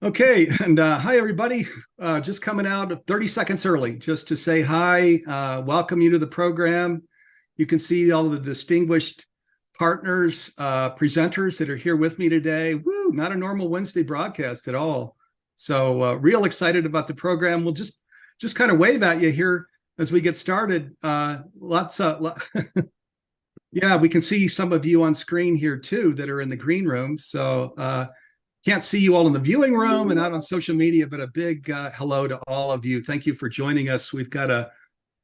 Okay, and hi everybody. Just coming out 30 seconds early just to say hi, welcome you to the program. You can see all the distinguished partners, presenters that are here with me today. Woo, not a normal Wednesday broadcast at all. So real excited about the program. We'll just kind of wave at you here as we get started. Yeah, we can see some of you on screen here too that are in the green room. So can't see you all in the viewing room and out on social media, but a big hello to all of you. Thank you for joining us. We've got a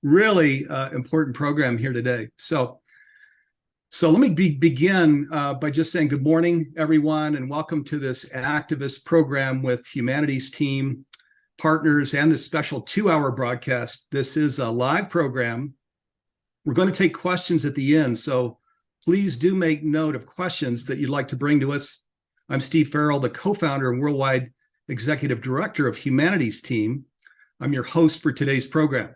really important program here today. So let me begin by just saying good morning, everyone, and welcome to this activist program with Humanities team, partners, and this special 2-hour broadcast. This is a live program. We're going to take questions at the end, so please do make note of questions that you'd like to bring to us. I'm Steve Farrell, the co-founder and worldwide executive director of Humanities team. I'm your host for today's program.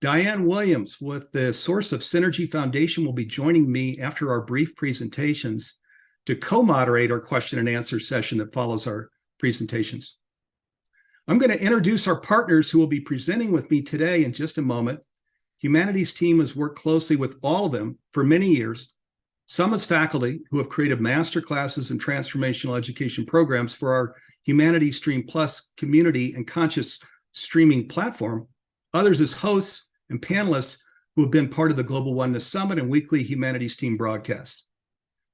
Diane Williams with the Source of Synergy Foundation will be joining me after our brief presentations to co-moderate our question and answer session that follows our presentations. I'm going to introduce our partners who will be presenting with me today in just a moment. Humanities team has worked closely with all of them for many years. Some as faculty who have created master classes and transformational education programs for our Humanities Stream Plus community and conscious streaming platform. Others as hosts and panelists who have been part of the Global Oneness Summit and weekly Humanities team broadcasts.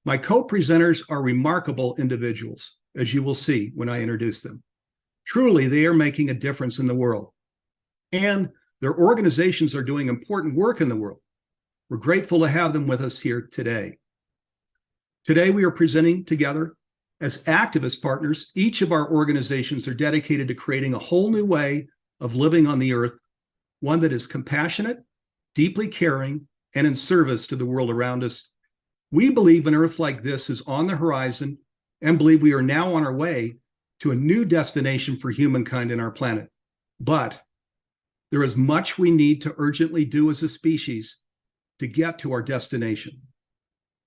My co-presenters are remarkable individuals, as you will see when I introduce them. Truly, they are making a difference in the world. And their organizations are doing important work in the world. We're grateful to have them with us here today. Today, we are presenting together as activist partners. Each of our organizations are dedicated to creating a whole new way of living on the earth, one that is compassionate, deeply caring, and in service to the world around us. We believe an earth like this is on the horizon and believe we are now on our way to a new destination for humankind and our planet. But there is much we need to urgently do as a species to get to our destination.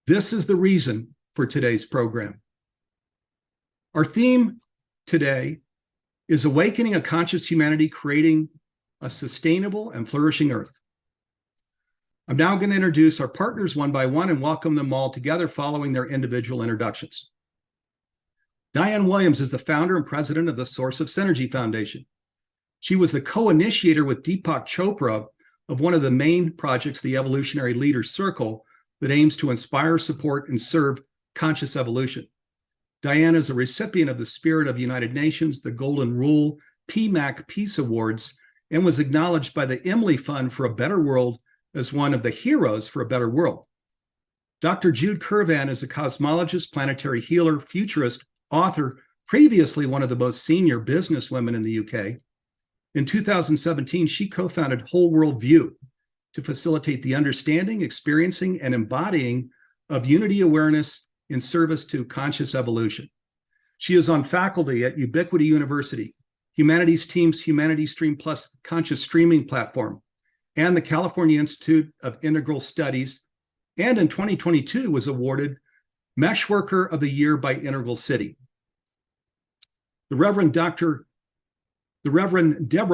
This is the reason for today's program. Our theme today is Awakening a Conscious Humanity, Creating a Sustainable and Flourishing Earth. I'm now going to introduce our partners one by one and welcome them all together following their individual introductions. Diane Williams is the founder and president of the Source of Synergy Foundation. She was the co-initiator with Deepak Chopra of one of the main projects, the Evolutionary Leaders Circle, that aims to inspire, support, and serve conscious evolution. Diane is a recipient of the Spirit of United Nations, the Golden Rule, PMAC Peace Awards, and was acknowledged by the Emily Fund for a Better World as one of the heroes for a better world. Dr. Jude Curvan is a cosmologist, planetary healer, futurist, author, previously one of the most senior businesswomen in the UK. In 2017, she co-founded Whole Worldview to facilitate the understanding, experiencing, and embodying of unity awareness in service to conscious evolution. She is on faculty at Ubiquity University, Humanities team's Humanities Stream Plus conscious streaming platform, and the California Institute of Integral Studies, and in 2022 was awarded Meshworker of the Year by Integral City. The Reverend Deborah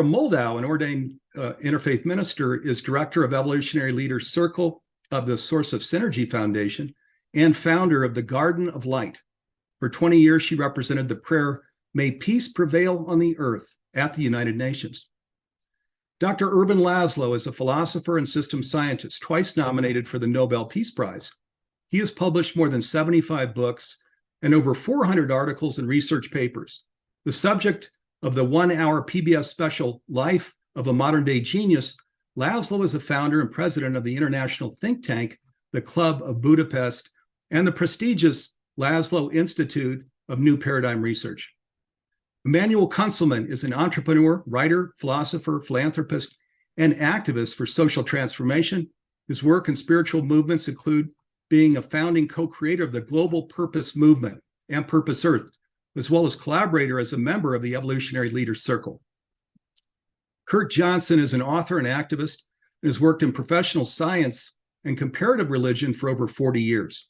Moldow, an ordained interfaith minister, is director of Evolutionary Leaders Circle of the Source of Synergy Foundation and founder of the Garden of Light. For 20 years, she represented the prayer, "May peace prevail on the earth" at the United Nations. Dr. Ervin Laszlo is a philosopher and systems scientist, twice nominated for the Nobel Peace Prize. He has published more than 75 books and over 400 articles and research papers. The subject of the 1-hour PBS special, Life of a Modern Day Genius, Laszlo is the founder and president of the international think tank, the Club of Budapest, and the prestigious Laszlo Institute of New Paradigm Research. Emmanuel Kunzelman is an entrepreneur, writer, philosopher, philanthropist, and activist for social transformation. His work in spiritual movements include being a founding co-creator of the Global Purpose Movement and Purpose Earth, as well as collaborator as a member of the Evolutionary Leaders Circle. Kurt Johnson is an author and activist and has worked in professional science and comparative religion for over 40 years.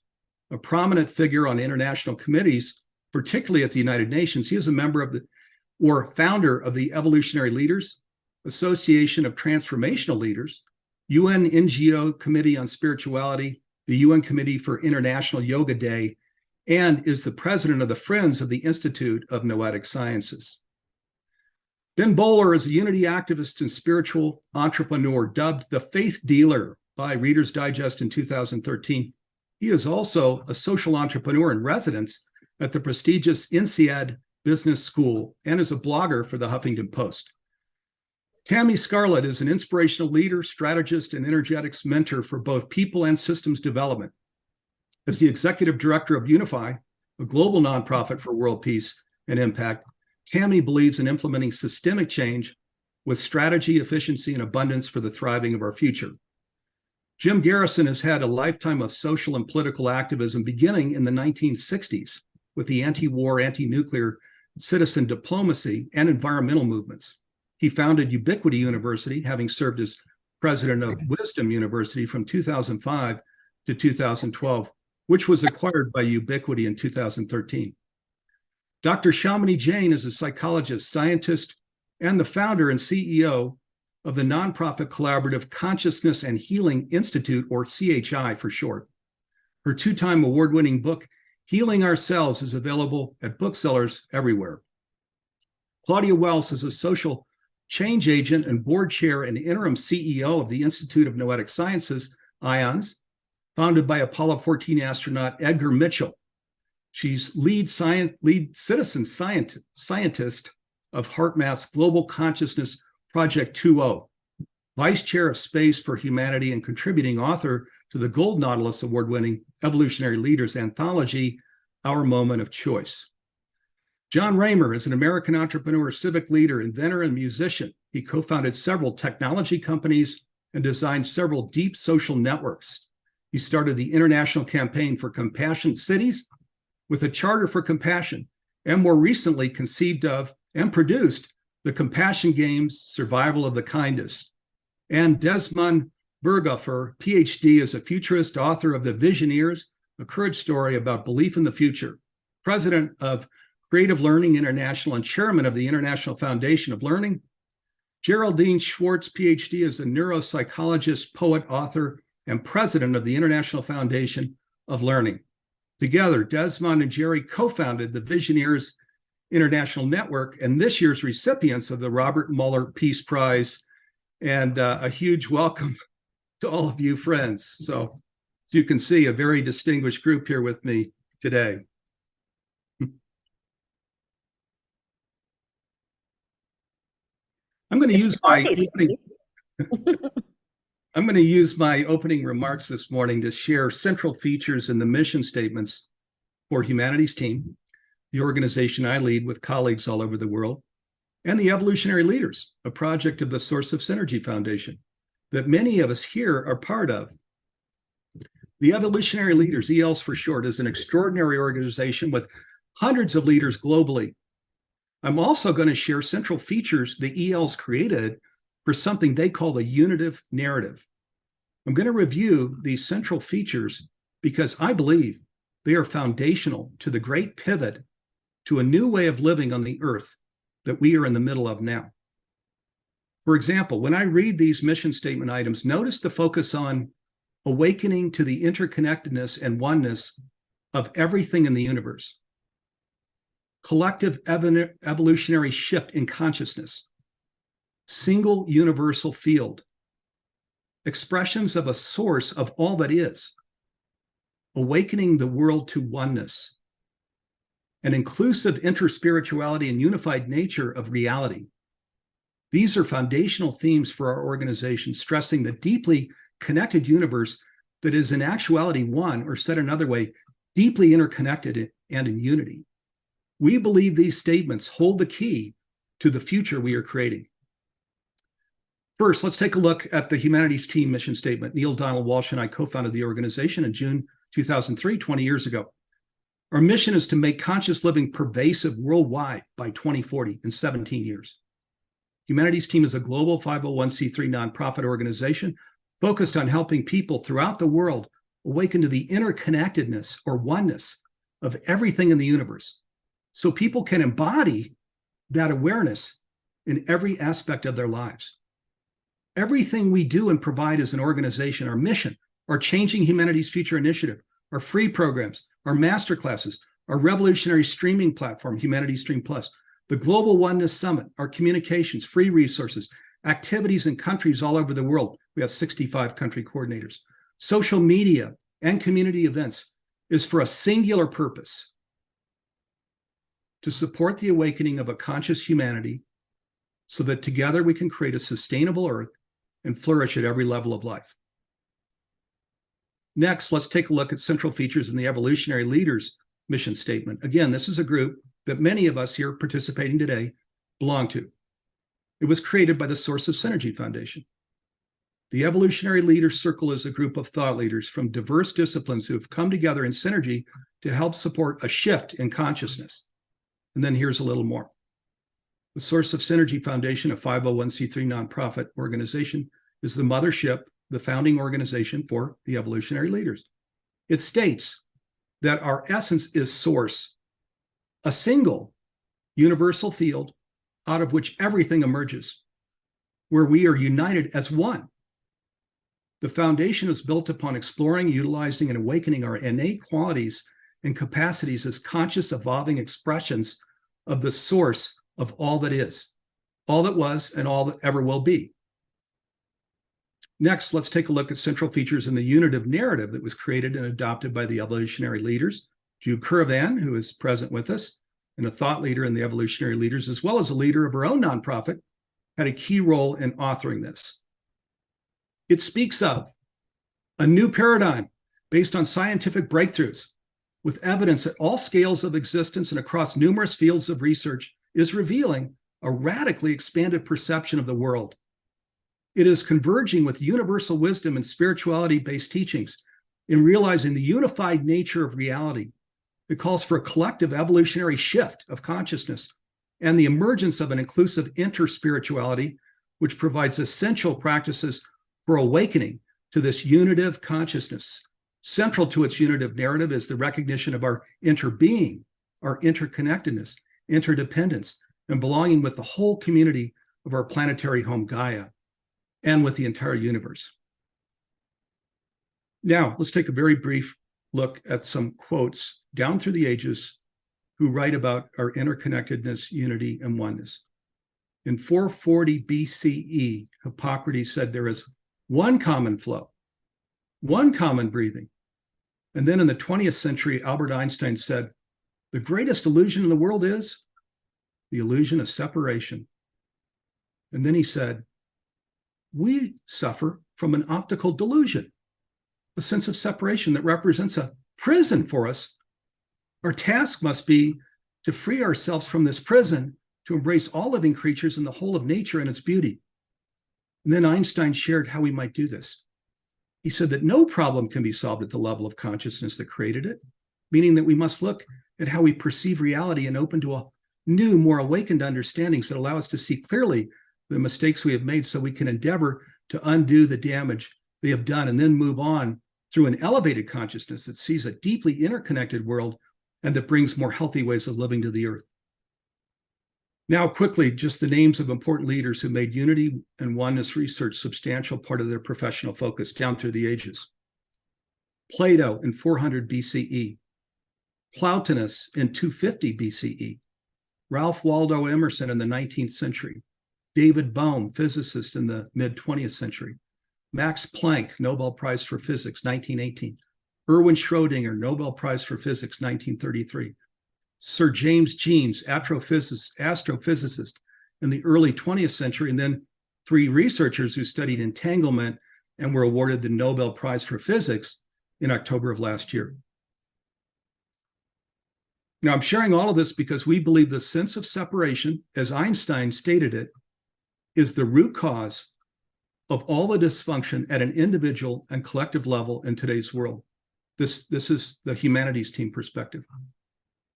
A prominent figure on international committees particularly at the United Nations. He is a member of or founder of the Evolutionary Leaders, Association of Transformational Leaders, UN NGO Committee on Spirituality, the UN Committee for International Yoga Day, and is the president of the Friends of the Institute of Noetic Sciences. Ben Bowler is a unity activist and spiritual entrepreneur, dubbed the Faith Dealer by Reader's Digest in 2013. He is also a social entrepreneur in residence at the prestigious INSEAD Business School and is a blogger for the Huffington Post. Tammy Scarlett is an inspirational leader, strategist, and energetics mentor for both people and systems development. As the executive director of Unify, a global nonprofit for world peace and impact, Tammy believes in implementing systemic change with strategy, efficiency, and abundance for the thriving of our future. Jim Garrison has had a lifetime of social and political activism beginning in the 1960s with the anti-war, anti-nuclear, citizen diplomacy, and environmental movements. He founded Ubiquity University, having served as president of Wisdom University from 2005 to 2012, which was acquired by Ubiquity in 2013. Dr. Shamini Jain is a psychologist, scientist, and the founder and CEO of the nonprofit collaborative Consciousness and Healing Institute, or CHI for short. Her two-time award-winning book, Healing Ourselves, is available at booksellers everywhere. Claudia Wells is a social change agent and board chair and interim CEO of the Institute of Noetic Sciences, IONS, founded by Apollo 14 astronaut Edgar Mitchell. She's lead citizen scientist of HeartMath's Global Consciousness Project 2.0, vice chair of Space for Humanity, and contributing author to the Gold Nautilus award-winning Evolutionary Leaders anthology, Our Moment of Choice. John Raymer is an American entrepreneur, civic leader, inventor, and musician. He co-founded several technology companies and designed several deep social networks. He started the International Campaign for Compassionate Cities with a Charter for Compassion, and more recently conceived of and produced the Compassion Games, Survival of the Kindest. And Desmond Berghofer, PhD, is a futurist, author of the Visioneers, a courage story about belief in the future, president of Creative Learning International and chairman of the International Foundation of Learning. Geraldine Schwartz, PhD, is a neuropsychologist, poet, author, and president of the International Foundation of Learning. Together, Desmond and Jerry co-founded the Visioneers International Network and this year's recipients of the Robert Mueller Peace Prize. And a huge welcome to all of you friends. So, as you can see, a very distinguished group here with me today. I'm going to use my opening remarks this morning to share central features in the mission statements for Humanities Team, the organization I lead with colleagues all over the world, and the Evolutionary Leaders, a project of the Source of Synergy Foundation that many of us here are part of. The Evolutionary Leaders, ELs for short, is an extraordinary organization with hundreds of leaders globally. I'm also going to share central features the ELs created for something they call the Unitive Narrative. I'm going to review these central features because I believe they are foundational to the great pivot to a new way of living on the earth that we are in the middle of now. For example, when I read these mission statement items, notice the focus on awakening to the interconnectedness and oneness of everything in the universe, collective evolutionary shift in consciousness, single universal field, expressions of a source of all that is, awakening the world to oneness, an inclusive interspirituality and unified nature of reality. These are foundational themes for our organization, stressing the deeply connected universe that is in actuality one, or said another way, deeply interconnected and in unity. We believe these statements hold the key to the future we are creating. First, let's take a look at the Humanities Team mission statement. Neil Donald Walsh and I co-founded the organization in June 2003, 20 years ago. Our mission is to make conscious living pervasive worldwide by 2040, in 17 years. Humanities Team is a global 501c3 nonprofit organization focused on helping people throughout the world awaken to the interconnectedness or oneness of everything in the universe, so people can embody that awareness in every aspect of their lives. Everything we do and provide as an organization, our mission, our Changing Humanity's Future initiative, our free programs, our masterclasses, our revolutionary streaming platform, Humanity Stream Plus, the Global Oneness Summit, our communications, free resources, activities in countries all over the world. We have 65 country coordinators. Social media and community events is for a singular purpose: to support the awakening of a conscious humanity so that together we can create a sustainable earth and flourish at every level of life. Next, let's take a look at central features in the Evolutionary Leaders mission statement. Again, this is a group that many of us here participating today belong to. It was created by the Source of Synergy Foundation. The Evolutionary Leaders Circle is a group of thought leaders from diverse disciplines who have come together in synergy to help support a shift in consciousness. And then here's a little more. The Source of Synergy Foundation, a 501c3 nonprofit organization, is the mothership, the founding organization for the Evolutionary Leaders. It states that our essence is source, a single universal field out of which everything emerges, where we are united as one. The foundation is built upon exploring, utilizing, and awakening our innate qualities and capacities as conscious, evolving expressions of the source of all that is, all that was, and all that ever will be. Next, let's take a look at central features in the Unitive Narrative that was created and adopted by the Evolutionary Leaders. Jude Currivan, who is present with us, and a thought leader in the Evolutionary Leaders, as well as a leader of her own nonprofit, had a key role in authoring this. It speaks of a new paradigm based on scientific breakthroughs, with evidence at all scales of existence and across numerous fields of research, is revealing a radically expanded perception of the world. It is converging with universal wisdom and spirituality-based teachings in realizing the unified nature of reality. It calls for a collective evolutionary shift of consciousness and the emergence of an inclusive interspirituality, which provides essential practices for awakening to this unitive consciousness. Central to its unitive narrative is the recognition of our interbeing, our interconnectedness, interdependence, and belonging with the whole community of our planetary home Gaia and with the entire universe. Now, let's take a very brief look at some quotes down through the ages who write about our interconnectedness, unity, and oneness. In 440 BCE, Hippocrates said there is one common flow, one common breathing. And then in the 20th century, Albert Einstein said, the greatest illusion in the world is the illusion of separation. And then he said, we suffer from an optical delusion, a sense of separation that represents a prison for us. Our task must be to free ourselves from this prison, to embrace all living creatures and the whole of nature and its beauty. And then Einstein shared how we might do this. He said that no problem can be solved at the level of consciousness that created it, meaning that we must look at how we perceive reality and open to a new, more awakened understandings that allow us to see clearly the mistakes we have made so we can endeavor to undo the damage they have done and then move on through an elevated consciousness that sees a deeply interconnected world and that brings more healthy ways of living to the earth. Now, quickly, just the names of important leaders who made unity and oneness research a substantial part of their professional focus down through the ages. Plato in 400 BCE, Plotinus in 250 BCE, Ralph Waldo Emerson in the 19th century, David Bohm, physicist in the mid-20th century, Max Planck, Nobel Prize for Physics, 1918, Erwin Schrödinger, Nobel Prize for Physics, 1933, Sir James Jeans, astrophysicist in the early 20th century, and then 3 researchers who studied entanglement and were awarded the Nobel Prize for Physics in October of last year. Now, I'm sharing all of this because we believe the sense of separation, as Einstein stated it, is the root cause of all the dysfunction at an individual and collective level in today's world. This is the humanities team perspective.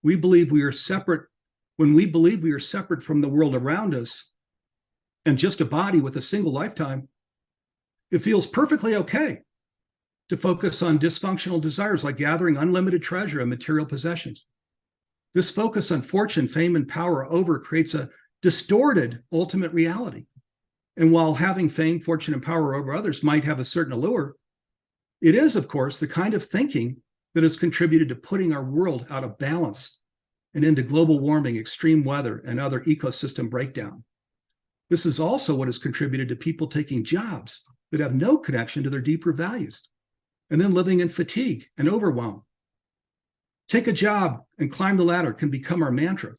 We believe we are separate. When we believe we are separate from the world around us and just a body with a single lifetime, it feels perfectly okay to focus on dysfunctional desires like gathering unlimited treasure and material possessions. This focus on fortune, fame, and power over creates a distorted ultimate reality. And while having fame, fortune, and power over others might have a certain allure, it is, of course, the kind of thinking that has contributed to putting our world out of balance and into global warming, extreme weather, and other ecosystem breakdown. This is also what has contributed to people taking jobs that have no connection to their deeper values, and then living in fatigue and overwhelm. Take a job and climb the ladder can become our mantra,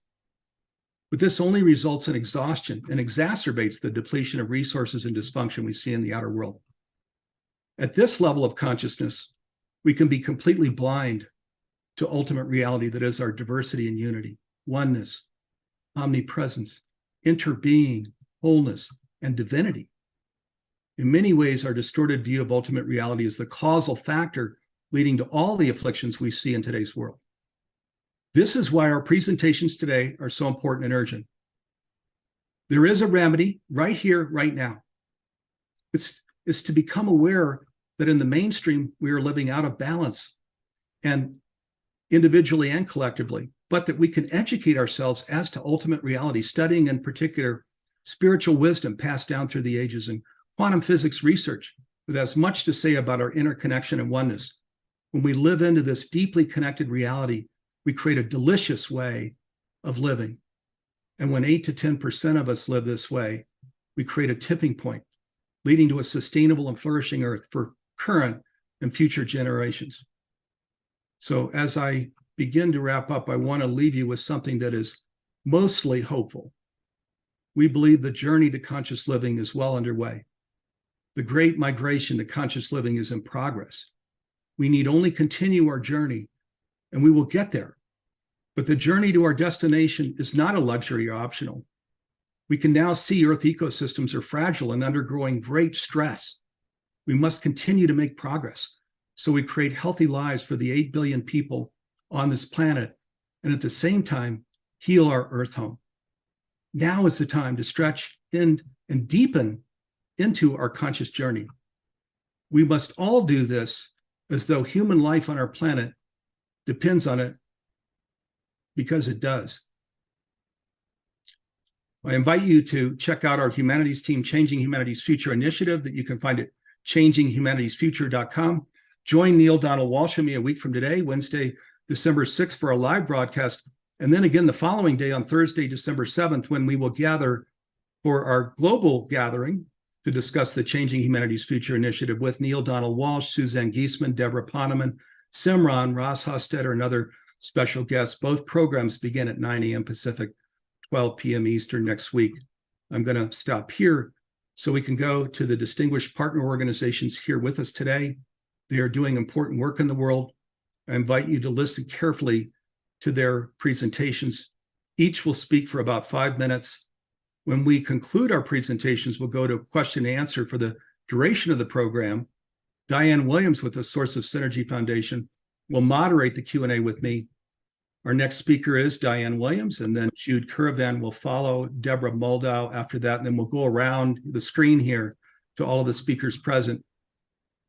but this only results in exhaustion and exacerbates the depletion of resources and dysfunction we see in the outer world. At this level of consciousness, we can be completely blind to ultimate reality that is our diversity and unity, oneness, omnipresence, interbeing, wholeness, and divinity. In many ways, our distorted view of ultimate reality is the causal factor leading to all the afflictions we see in today's world. This is why our presentations today are so important and urgent. There is a remedy right here, right now. It's to become aware that in the mainstream, we are living out of balance, and individually and collectively, but that we can educate ourselves as to ultimate reality, studying in particular spiritual wisdom passed down through the ages and quantum physics research that has much to say about our interconnection and oneness. When we live into this deeply connected reality, we create a delicious way of living. And when 8 to 10% of us live this way, we create a tipping point, leading to a sustainable and flourishing earth for current and future generations. So as I begin to wrap up, I want to leave you with something that is mostly hopeful. We believe the journey to conscious living is well underway. The great migration to conscious living is in progress. We need only continue our journey, and we will get there. But the journey to our destination is not a luxury or optional. We can now see Earth ecosystems are fragile and undergoing great stress. We must continue to make progress so we create healthy lives for the 8 billion people on this planet, and at the same time, heal our Earth home. Now is the time to stretch in and deepen into our conscious journey. We must all do this as though human life on our planet depends on it, because it does. I invite you to check out our Humanities Team Changing Humanity's Future initiative that you can find at changinghumanitiesfuture.com. Join Neil Donald Walsh and me a week from today, Wednesday, December 6th, for a live broadcast. And then again the following day on Thursday, December 7th, when we will gather for our global gathering to discuss the Changing Humanity's Future initiative with Neil Donald Walsh, Suzanne Giesman, Deborah Poneman, Simran, Ross Hostetter, and other special guests. Both programs begin at 9 a.m. Pacific, 12 p.m. Eastern next week. I'm going to stop here so we can go to the distinguished partner organizations here with us today. They are doing important work in the world. I invite you to listen carefully to their presentations. Each will speak for about 5 minutes. When we conclude our presentations, we'll go to question and answer for the duration of the program. Diane Williams with the Source of Synergy Foundation will moderate the Q&A with me. Our next speaker is Diane Williams, and then Jude Curavan will follow, Deborah Moldau after that, and then we'll go around the screen here to all of the speakers present.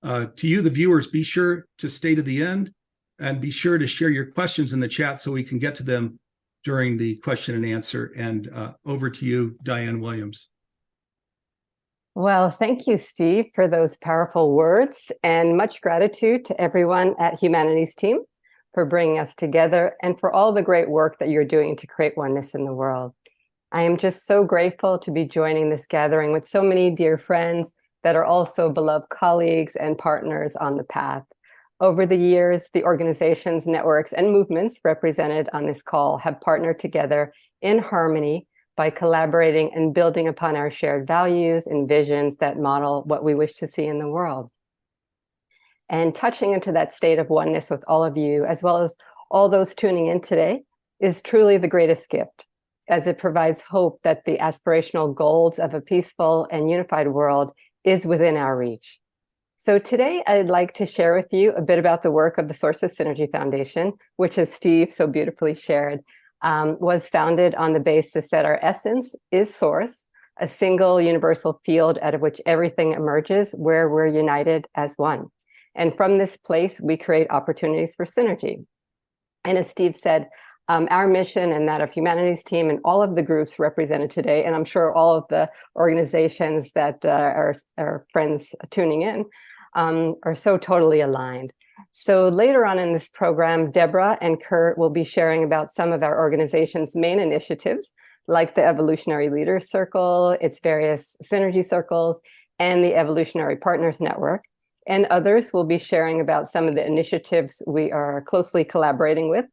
To you, the viewers, be sure to stay to the end and be sure to share your questions in the chat so we can get to them during the question and answer. And over to you, Diane Williams. Well, thank you, Steve, for those powerful words, and much gratitude to everyone at Humanities Team for bringing us together and for all the great work that you're doing to create oneness in the world. I am just so grateful to be joining this gathering with so many dear friends that are also beloved colleagues and partners on the path. Over the years, the organizations, networks, and movements represented on this call have partnered together in harmony by collaborating and building upon our shared values and visions that model what we wish to see in the world. And touching into that state of oneness with all of you, as well as all those tuning in today, is truly the greatest gift, as it provides hope that the aspirational goals of a peaceful and unified world is within our reach. So today, I'd like to share with you a bit about the work of the Source of Synergy Foundation, which, as Steve so beautifully shared, was founded on the basis that our essence is source, a single universal field out of which everything emerges, where we're united as one. And from this place, we create opportunities for synergy. And as Steve said, Our mission and that of Humanities Team and all of the groups represented today, and I'm sure all of the organizations that are friends tuning in, are so totally aligned. So later on in this program, Deborah and Kurt will be sharing about some of our organization's main initiatives, like the Evolutionary Leaders Circle, its various synergy circles, and the Evolutionary Partners Network. And others will be sharing about some of the initiatives we are closely collaborating with.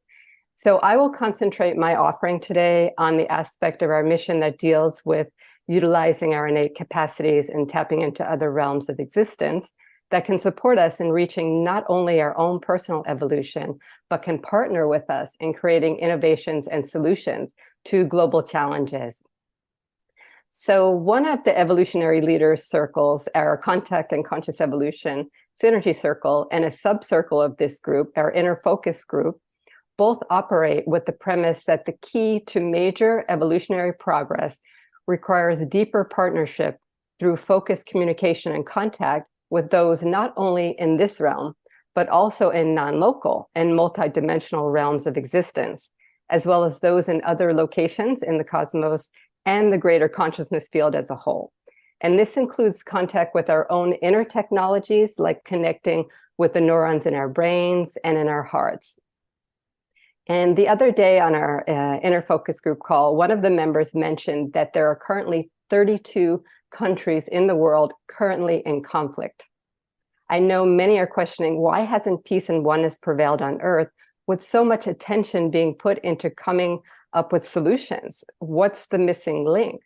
So I will concentrate my offering today on the aspect of our mission that deals with utilizing our innate capacities and tapping into other realms of existence that can support us in reaching not only our own personal evolution, but can partner with us in creating innovations and solutions to global challenges. So one of the Evolutionary Leaders circles, our Contact and Conscious Evolution Synergy Circle, and a subcircle of this group, our Inner Focus Group, both operate with the premise that the key to major evolutionary progress requires deeper partnership through focused communication and contact with those not only in this realm, but also in non-local and multidimensional realms of existence, as well as those in other locations in the cosmos and the greater consciousness field as a whole. And this includes contact with our own inner technologies, like connecting with the neurons in our brains and in our hearts. And the other day on our Inner Focus Group call, one of the members mentioned that there are currently 32 countries in the world currently in conflict. I know many are questioning, why hasn't peace and oneness prevailed on Earth with so much attention being put into coming up with solutions? What's the missing link?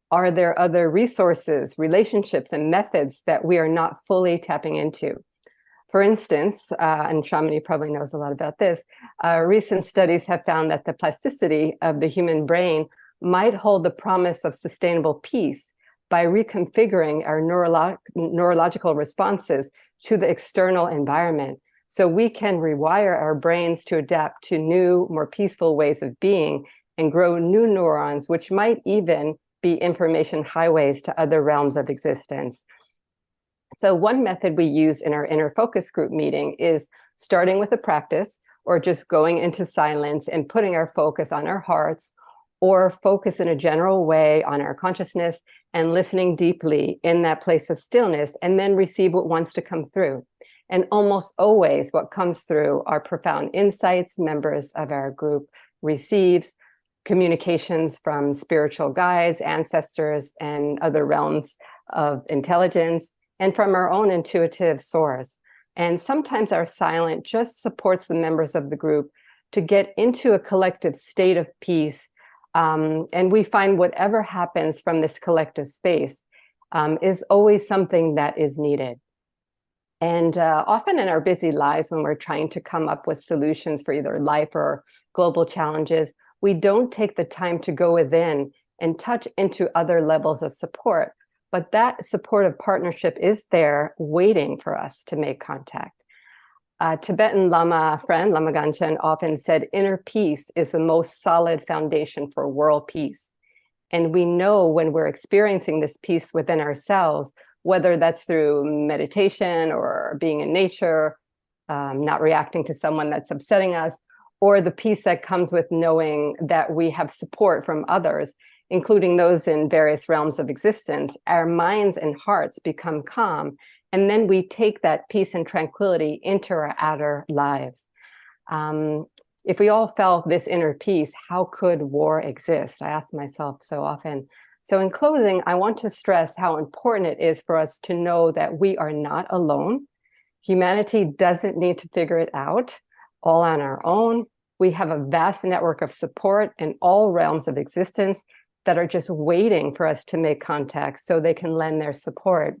Are there other resources, relationships, and methods that we are not fully tapping into? For instance, and Shamini probably knows a lot about this, recent studies have found that the plasticity of the human brain might hold the promise of sustainable peace by reconfiguring our neurological responses to the external environment, so we can rewire our brains to adapt to new, more peaceful ways of being and grow new neurons, which might even be information highways to other realms of existence. So one method we use in our Inner Focus Group meeting is starting with a practice, or just going into silence and putting our focus on our hearts, or focus in a general way on our consciousness and listening deeply in that place of stillness, and then receive what wants to come through. And almost always what comes through are profound insights members of our group receives, communications from spiritual guides, ancestors, and other realms of intelligence, and from our own intuitive source. And sometimes our silence just supports the members of the group to get into a collective state of peace. And we find whatever happens from this collective space is always something that is needed. And often in our busy lives, when we're trying to come up with solutions for either life or global challenges, we don't take the time to go within and touch into other levels of support. But that supportive partnership is there waiting for us to make contact. Tibetan Lama friend, Lama Ganchen, often said, inner peace is the most solid foundation for world peace. And we know when we're experiencing this peace within ourselves, whether that's through meditation or being in nature, not reacting to someone that's upsetting us, or the peace that comes with knowing that we have support from others, including those in various realms of existence, our minds and hearts become calm, and then we take that peace and tranquility into our outer lives. If we all felt this inner peace, how could war exist? I ask myself so often. So in closing, I want to stress how important it is for us to know that we are not alone. Humanity doesn't need to figure it out all on our own. We have a vast network of support in all realms of existence that are just waiting for us to make contact so they can lend their support.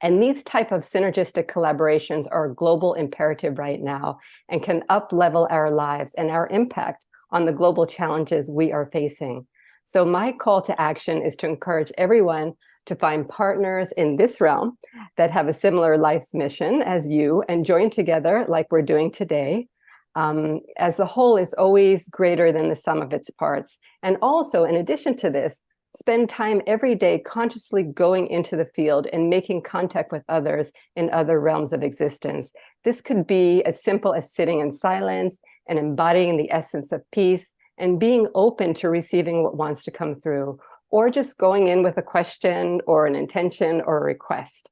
And these type of synergistic collaborations are a global imperative right now and can up-level our lives and our impact on the global challenges we are facing. So my call to action is to encourage everyone to find partners in this realm that have a similar life's mission as you and join together like we're doing today. As the whole is always greater than the sum of its parts. And also, in addition to this, spend time every day consciously going into the field and making contact with others in other realms of existence. This could be as simple as sitting in silence and embodying the essence of peace and being open to receiving what wants to come through, or just going in with a question or an intention or a request.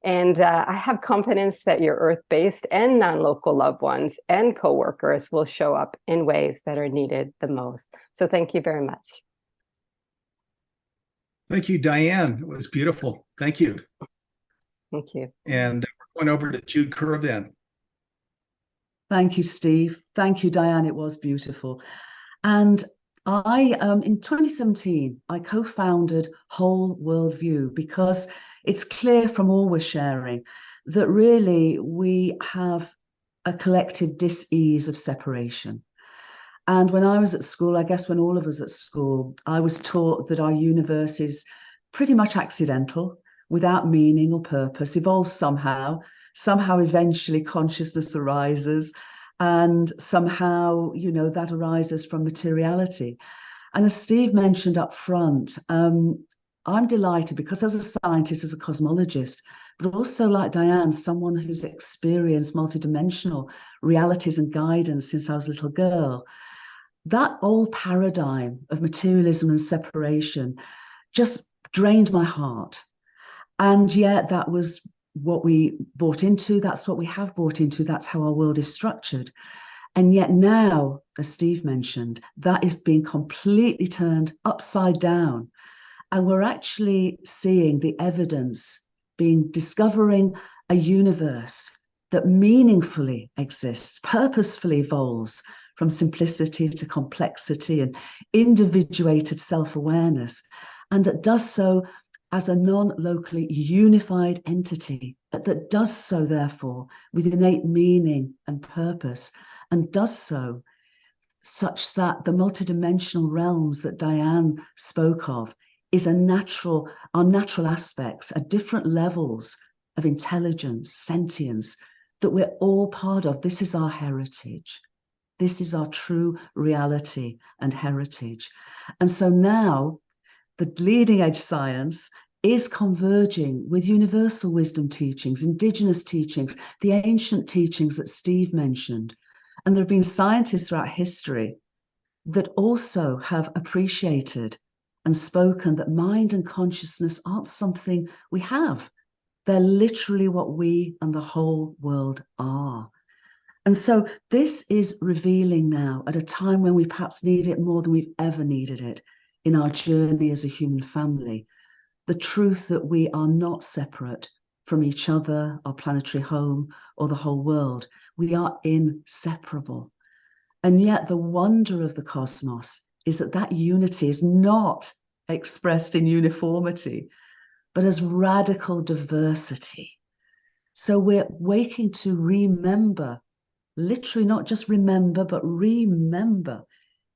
And I have confidence that your earth-based and non-local loved ones and coworkers will show up in ways that are needed the most. So thank you very much. Thank you, Diane. It was beautiful. Thank you. Thank you. And we're going over to Jude Curran. Thank you, Steve. Thank you, Diane. It was beautiful. And I, in 2017, I co-founded Whole Worldview because it's clear from all we're sharing that really we have a collective dis-ease of separation. And when I was at school, I guess when all of us at school, I was taught that our universe is pretty much accidental, without meaning or purpose, evolves somehow eventually consciousness arises, and somehow, you know, that arises from materiality. And as Steve mentioned up front, I'm delighted because as a scientist, as a cosmologist, but also like Diane, someone who's experienced multidimensional realities and guidance since I was a little girl, that old paradigm of materialism and separation just drained my heart. And yet that was what we bought into, that's what we have bought into, that's how our world is structured. And yet now, as Steve mentioned, that is being completely turned upside down. And we're actually seeing the evidence discovering a universe that meaningfully exists, purposefully evolves from simplicity to complexity and individuated self-awareness, and that does so as a non-locally unified entity, that does so, therefore, with innate meaning and purpose, and does so such that the multidimensional realms that Diane spoke of is our natural aspects, are different levels of intelligence, sentience, that we're all part of. This is our heritage. This is our true reality and heritage. And so now, the leading edge science is converging with universal wisdom teachings, indigenous teachings, the ancient teachings that Steve mentioned. And there have been scientists throughout history that also have appreciated and spoken that mind and consciousness aren't something we have. They're literally what we and the whole world are. And so this is revealing now at a time when we perhaps need it more than we've ever needed it in our journey as a human family, the truth that we are not separate from each other, our planetary home, or the whole world. We are inseparable. And yet the wonder of the cosmos is that that unity is not expressed in uniformity, but as radical diversity. So we're waking to remember, literally not just remember, but remember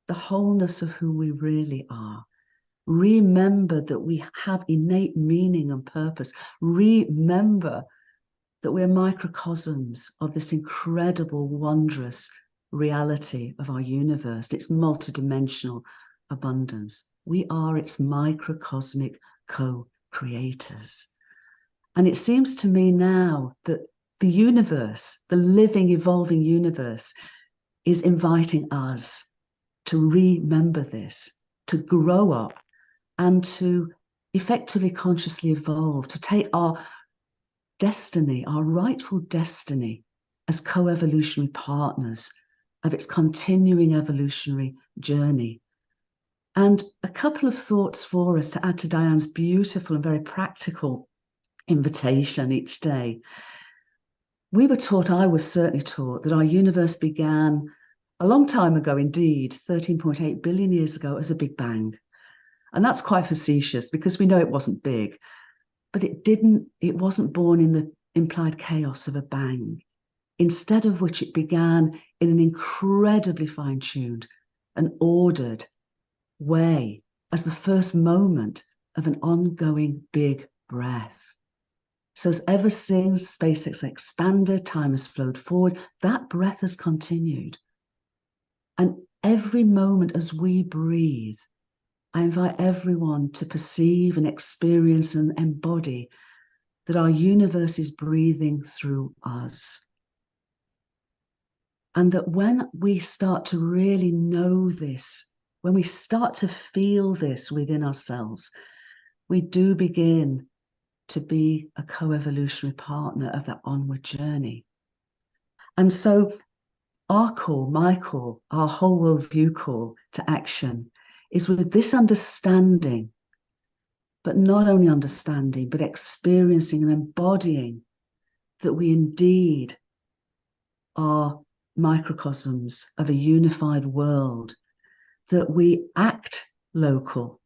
the wholeness of who we really are. Remember that we have innate meaning and purpose. Remember that we're microcosms of this incredible, wondrous reality of our universe, its multidimensional abundance. We are its microcosmic co-creators. And it seems to me now that the universe, the living, evolving universe, is inviting us to remember this, to grow up, and to effectively consciously evolve, to take our destiny, our rightful destiny, as co-evolutionary partners of its continuing evolutionary journey. And a couple of thoughts for us to add to Diane's beautiful and very practical invitation each day. We were taught, I was certainly taught, that our universe began a long time ago indeed, 13.8 billion years ago, as a Big Bang. And that's quite facetious because we know it wasn't big, but it wasn't born in the implied chaos of a bang, instead of which it began in an incredibly fine-tuned and ordered way as the first moment of an ongoing big breath. So as ever since space has expanded, time has flowed forward, that breath has continued. And every moment as we breathe, I invite everyone to perceive and experience and embody that our universe is breathing through us. And that when we start to really know this, when we start to feel this within ourselves, we do begin to be a co-evolutionary partner of that onward journey. And so our call, my call, our whole worldview call to action is with this understanding, but not only understanding, but experiencing and embodying that we indeed are microcosms of a unified world, that we act local,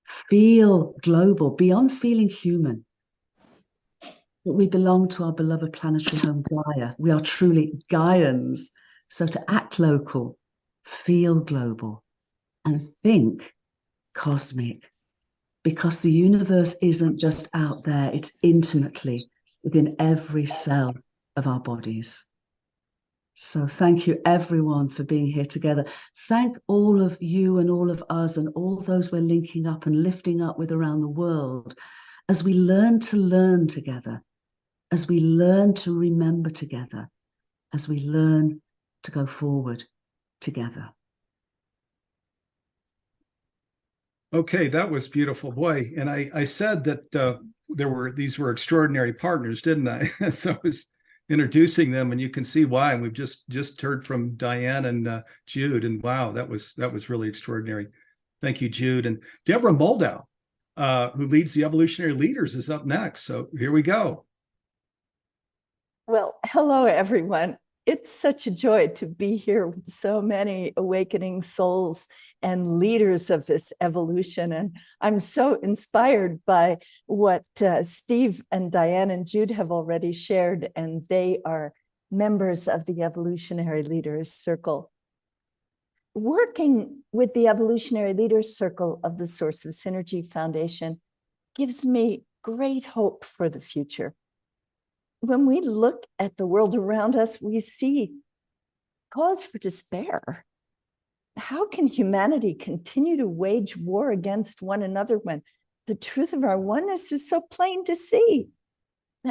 feel global, beyond feeling human, that we belong to our beloved planetary home Gaia. We are truly Gaians. So to act local, feel global, and think cosmic, because the universe isn't just out there, it's intimately within every cell of our bodies. So thank you everyone for being here together. Thank all of you and all of us and all those we're linking up and lifting up with around the world as we learn to learn together, as we learn to remember together, as we learn to go forward together. Okay, that was beautiful, boy. And I said that these were extraordinary partners, didn't I? So I was introducing them, and you can see why. And we've just heard from Diane and Jude, and wow, that was really extraordinary. Thank you, Jude. And Deborah Moldow, who leads the Evolutionary Leaders, is up next. So here we go. Well, hello, everyone. It's such a joy to be here with so many awakening souls and leaders of this evolution. And I'm so inspired by what Steve and Diane and Jude have already shared, and they are members of the Evolutionary Leaders Circle. Working with the Evolutionary Leaders Circle of the Source of Synergy Foundation gives me great hope for the future. When we look at the world around us, we see cause for despair. How can humanity continue to wage war against one another when the truth of our oneness is so plain to see?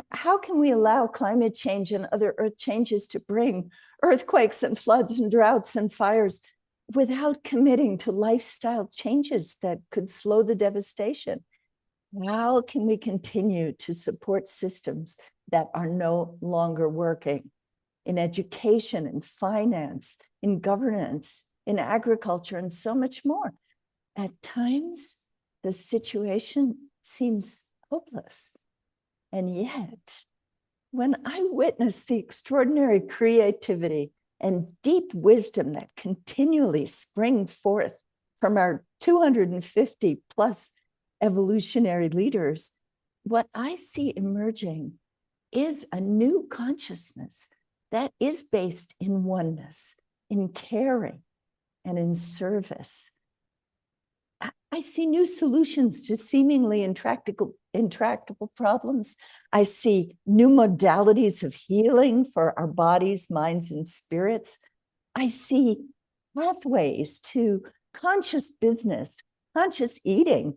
How can we allow climate change and other earth changes to bring earthquakes and floods and droughts and fires without committing to lifestyle changes that could slow the devastation? How can we continue to support systems that are no longer working in education, in finance, in governance, in agriculture, and so much more? At times, the situation seems hopeless. And yet, when I witness the extraordinary creativity and deep wisdom that continually spring forth from our 250 plus evolutionary leaders, what I see emerging is a new consciousness that is based in oneness, in caring, and in service. I see new solutions to seemingly intractable problems. I see new modalities of healing for our bodies, minds, and spirits. I see pathways to conscious business, conscious eating,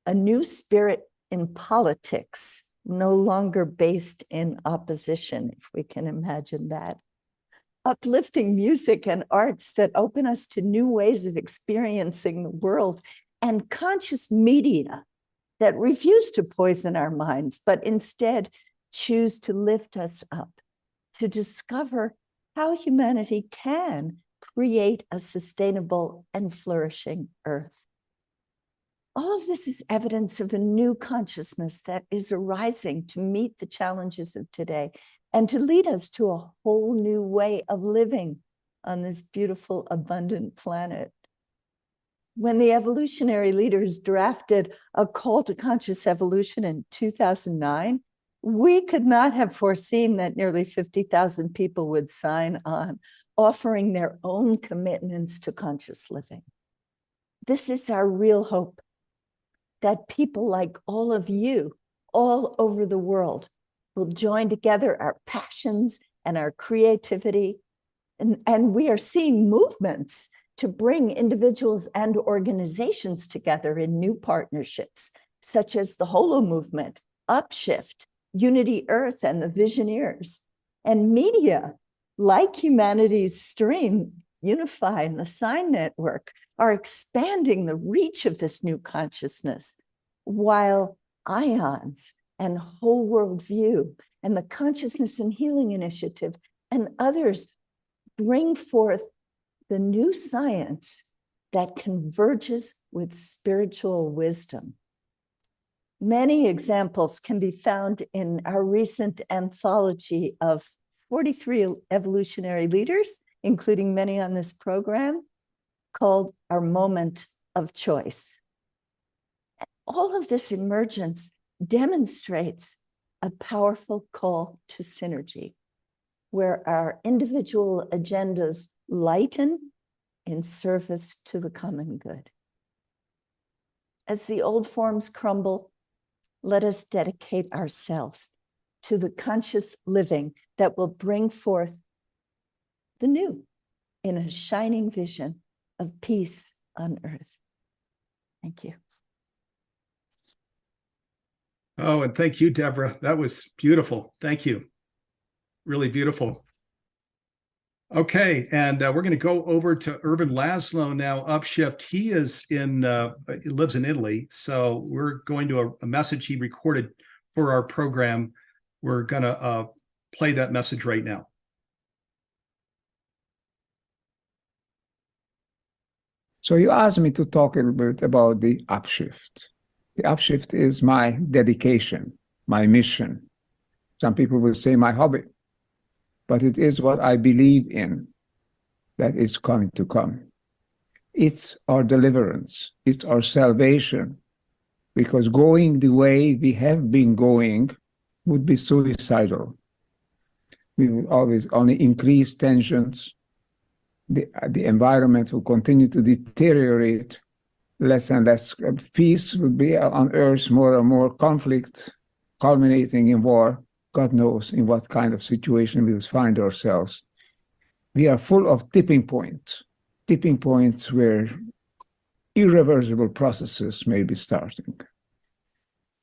a new spirit in politics, no longer based in opposition, if we can imagine that. Uplifting music and arts that open us to new ways of experiencing the world, and conscious media that refuse to poison our minds, but instead choose to lift us up, to discover how humanity can create a sustainable and flourishing earth. All of this is evidence of a new consciousness that is arising to meet the challenges of today and to lead us to a whole new way of living on this beautiful, abundant planet. When the evolutionary leaders drafted a call to conscious evolution in 2009, we could not have foreseen that nearly 50,000 people would sign on, offering their own commitments to conscious living. This is our real hope, that people like all of you, all over the world, will join together our passions and our creativity. And we are seeing movements to bring individuals and organizations together in new partnerships, such as the Holomovement, Upshift, Unity Earth, and the Visioneers. And media like humanity's stream, Unify and the Sine Network, are expanding the reach of this new consciousness, while ions and whole worldview and the Consciousness and Healing Initiative and others bring forth the new science that converges with spiritual wisdom. Many examples can be found in our recent anthology of 43 evolutionary leaders, including many on this program, called Our Moment of Choice. All of this emergence demonstrates a powerful call to synergy, where our individual agendas lighten in service to the common good. As the old forms crumble, let us dedicate ourselves to the conscious living that will bring forth the new in a shining vision of peace on earth. Thank you. Oh, and thank you, Deborah. That was beautiful. Thank you. Really beautiful. Okay, and we're going to go over to Urban Laszlo now. Upshift. He is he lives in Italy, so we're going to a message he recorded for our program. We're going to play that message right now. So you asked me to talk a little bit about the Upshift. The Upshift is my dedication, my mission. Some people will say my hobby, but it is what I believe in that is going to come. It's our deliverance. It's our salvation, because going the way we have been going would be suicidal. We would always only increase tensions. The environment will continue to deteriorate. Less and less peace would be on earth, more and more conflict, culminating in war. God knows in what kind of situation we will find ourselves. We are full of tipping points where irreversible processes may be starting.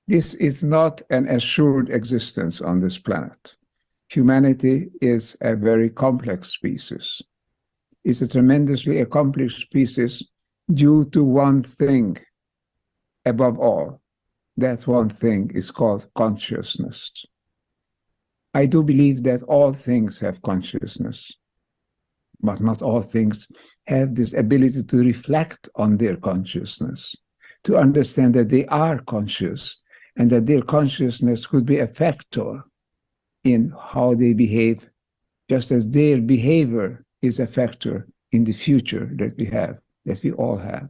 This is not an assured existence on this planet. Humanity is a very complex species. It's a tremendously accomplished species due to one thing above all. That one thing is called consciousness. I do believe that all things have consciousness, but not all things have this ability to reflect on their consciousness, to understand that they are conscious and that their consciousness could be a factor in how they behave, just as their behavior is a factor in the future that we have, that we all have.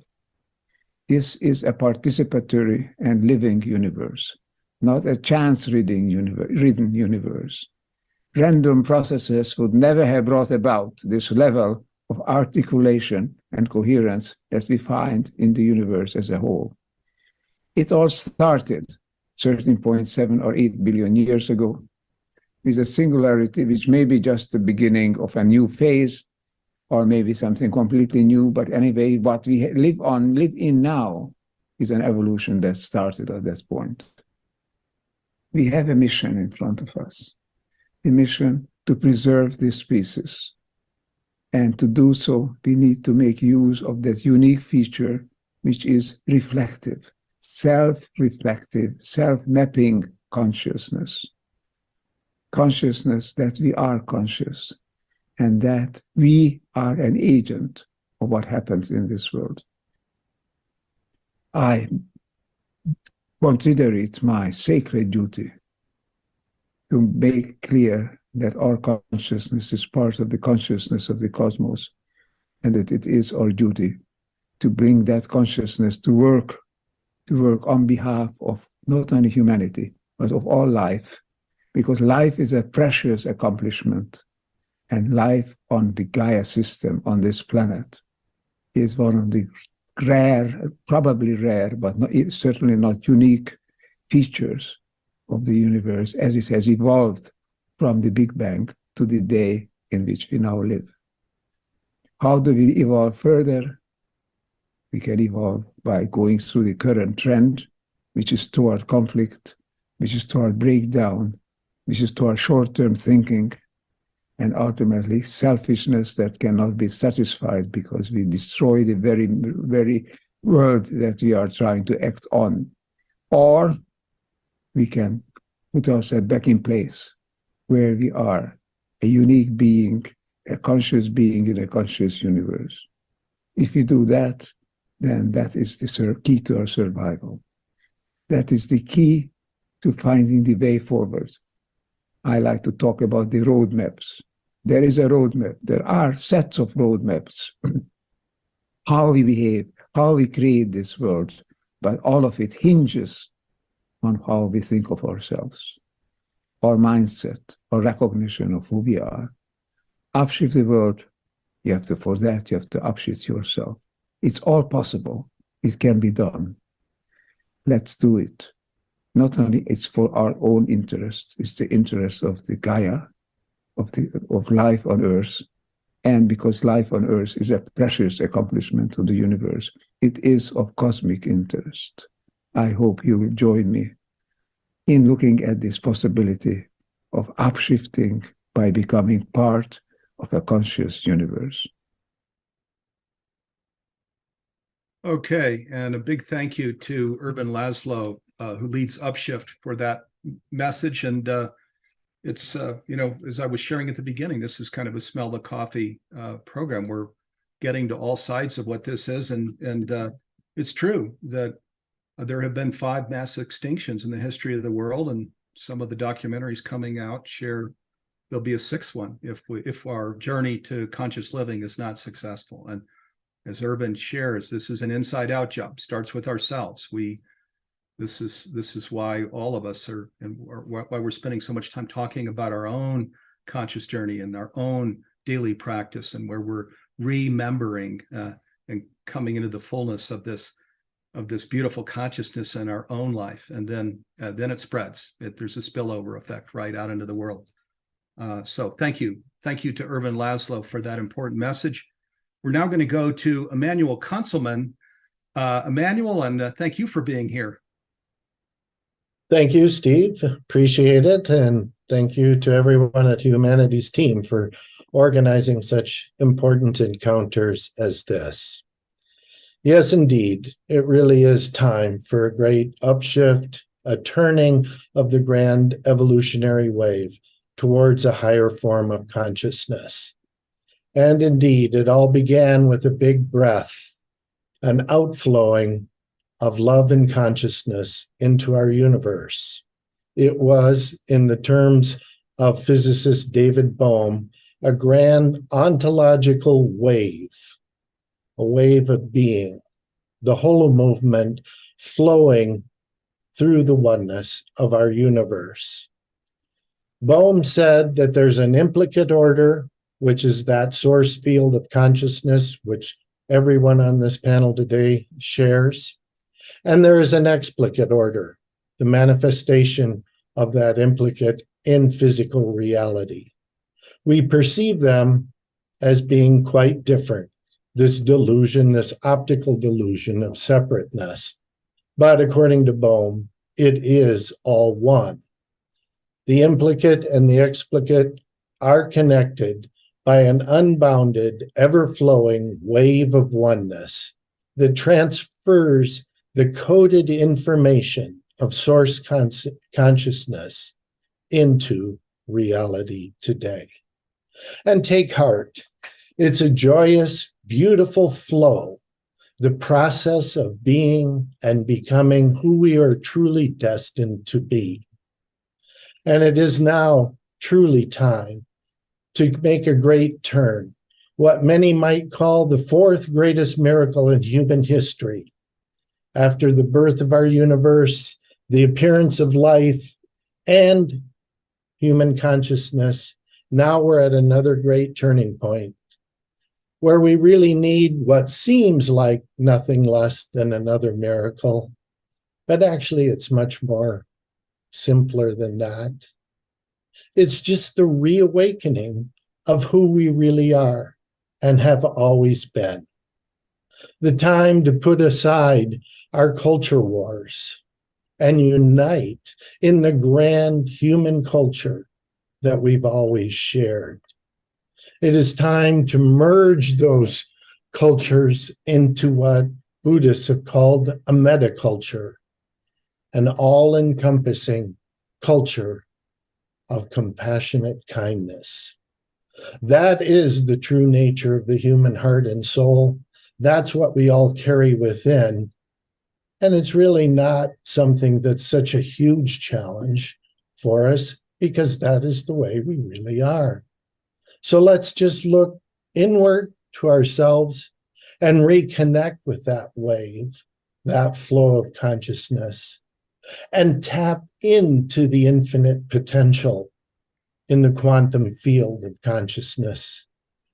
This is a participatory and living universe, not a chance-ridden universe. Random processes would never have brought about this level of articulation and coherence that we find in the universe as a whole. It all started 13.7 or 8 billion years ago with a singularity which may be just the beginning of a new phase, or maybe something completely new. But anyway, what we live in now is an evolution that started at that point. We have a mission in front of us, the mission to preserve this species. And to do so, we need to make use of that unique feature, which is reflective, self-reflective, self-mapping consciousness. Consciousness that we are conscious, and that we are an agent of what happens in this world. I consider it my sacred duty to make clear that our consciousness is part of the consciousness of the cosmos, and that it is our duty to bring that consciousness to work on behalf of not only humanity, but of all life, because life is a precious accomplishment. And life on the Gaia system, on this planet, is one of the rare, probably rare, but certainly not unique features of the universe as it has evolved from the Big Bang to the day in which we now live. How do we evolve further? We can evolve by going through the current trend, which is toward conflict, which is toward breakdown, which is toward short-term thinking, and ultimately selfishness that cannot be satisfied because we destroy the very world that we are trying to act on. Or we can put ourselves back in place where we are a unique being, a conscious being in a conscious universe. If we do that, then that is the key to our survival. That is the key to finding the way forward. I like to talk about the roadmaps. There is a roadmap. There are sets of roadmaps. How we behave, how we create this world, but all of it hinges on how we think of ourselves, our mindset, our recognition of who we are. Upshift the world, for that, you have to upshift yourself. It's all possible. It can be done. Let's do it. Not only it's for our own interest, it's the interest of the Gaia, of life on Earth. And because life on Earth is a precious accomplishment of the universe, it is of cosmic interest. I hope you will join me in looking at this possibility of upshifting by becoming part of a conscious universe. Okay, and a big thank you to Urban Laszlo, who leads Upshift, for that message. And it's, as I was sharing at the beginning, this is kind of a smell the coffee program. We're getting to all sides of what this is. And it's true that there have been 5 mass extinctions in the history of the world, and some of the documentaries coming out share there'll be a 6th one if our journey to conscious living is not successful. And as Urban shares, this is an inside-out job. Starts with ourselves. This is why all of us are, and why we're spending so much time talking about our own conscious journey and our own daily practice, and where we're remembering and coming into the fullness of this beautiful consciousness in our own life. And then it spreads. There's a spillover effect right out into the world. So thank you to Urban Laszlo for that important message. We're now going to go to Emmanuel Kunzelman. Emmanuel, and thank you for being here. Thank you, Steve. Appreciate it. And thank you to everyone at Humanity's team for organizing such important encounters as this. Yes, indeed, it really is time for a great upshift, a turning of the grand evolutionary wave towards a higher form of consciousness. And indeed, it all began with a big breath, an outflowing of love and consciousness into our universe. It was, in the terms of physicist David Bohm, a grand ontological wave, a wave of being, the Holomovement flowing through the oneness of our universe. Bohm said that there's an implicate order, which is that source field of consciousness, which everyone on this panel today shares. And there is an explicate order, the manifestation of that implicate in physical reality. We perceive them as being quite different, this delusion, this optical delusion of separateness. But according to Bohm, it is all one. The implicate and the explicate are connected by an unbounded, ever-flowing wave of oneness that transfers the coded information of source consciousness into reality today. And take heart, it's a joyous, beautiful flow, the process of being and becoming who we are truly destined to be. And it is now truly time to make a great turn, what many might call the 4th greatest miracle in human history. After the birth of our universe, the appearance of life, and human consciousness, now we're at another great turning point, where we really need what seems like nothing less than another miracle. But actually, it's much more simpler than that. It's just the reawakening of who we really are and have always been. The time to put aside our culture wars and unite in the grand human culture that we've always shared. It is time to merge those cultures into what Buddhists have called a metaculture, an all-encompassing culture of compassionate kindness. That is the true nature of the human heart and soul. That's what we all carry within. And it's really not something that's such a huge challenge for us, because that is the way we really are. So let's just look inward to ourselves and reconnect with that wave, that flow of consciousness, and tap into the infinite potential in the quantum field of consciousness,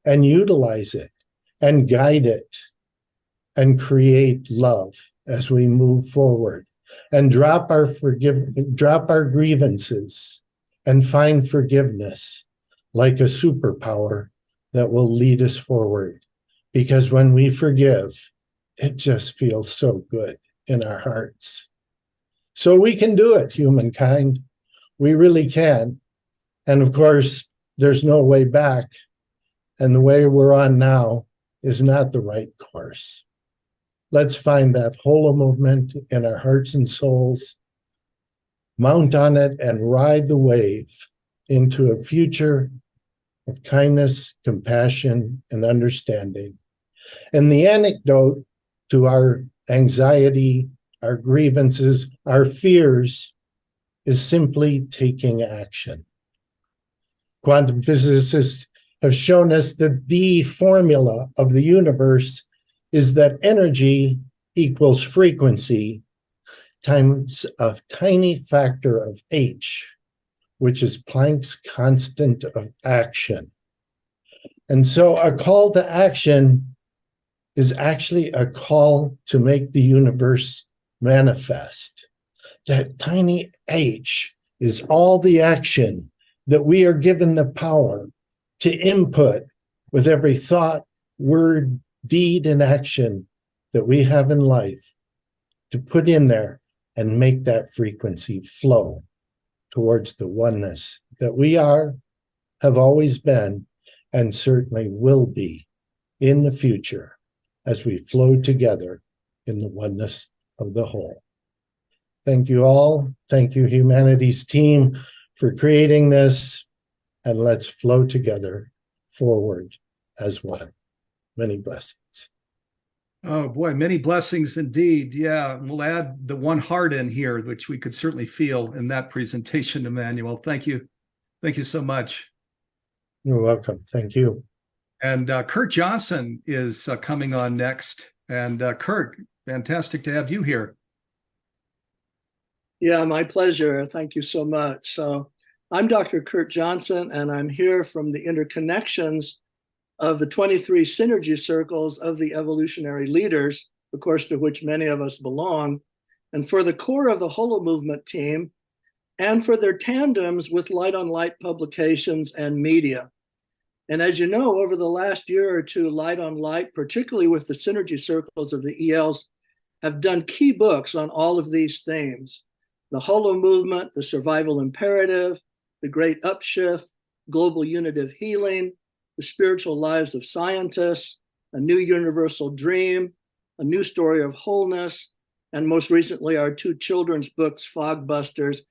and utilize it and guide it and create love as we move forward, and drop our grievances and find forgiveness like a superpower that will lead us forward. Because when we forgive, it just feels so good in our hearts. So we can do it, humankind. We really can. And of course, there's no way back. And the way we're on now is not the right course. Let's find that Holomovement in our hearts and souls, mount on it, and ride the wave into a future of kindness, compassion, and understanding. And the antidote to our anxiety, our grievances, our fears is simply taking action. Quantum physicists have shown us that the formula of the universe is that energy equals frequency times a tiny factor of h, which is Planck's constant of action. And so a call to action is actually a call to make the universe manifest. That tiny h is all the action that we are given the power to input with every thought, word, deed, and action that we have in life, to put in there and make that frequency flow towards the oneness that we are, have always been, and certainly will be in the future as we flow together in the oneness of the whole. Thank you all. Thank you, Humanities team, for creating this, and let's flow together forward as one. Many blessings. Oh boy, many blessings indeed. Yeah, we'll add the one heart in here, which we could certainly feel in that presentation, Emmanuel. Thank you. Thank you so much. You're welcome. Thank you. And Kurt Johnson is coming on next. And Kurt, fantastic to have you here. Yeah, my pleasure. Thank you so much. So I'm Dr. Kurt Johnson, and I'm here from the interconnections of the 23 synergy circles of the Evolutionary Leaders, of course, to which many of us belong, and for the core of the Holomovement team, and for their tandems with Light on Light publications and media. And as you know, over the last year or two, Light on Light, particularly with the synergy circles of the ELs, have done key books on all of these themes: the Holomovement, the Survival Imperative, the Great Upshift, Global Unitive Healing, the Spiritual Lives of Scientists, A New Universal Dream, A New Story of Wholeness, and most recently our two children's books, Fog Busters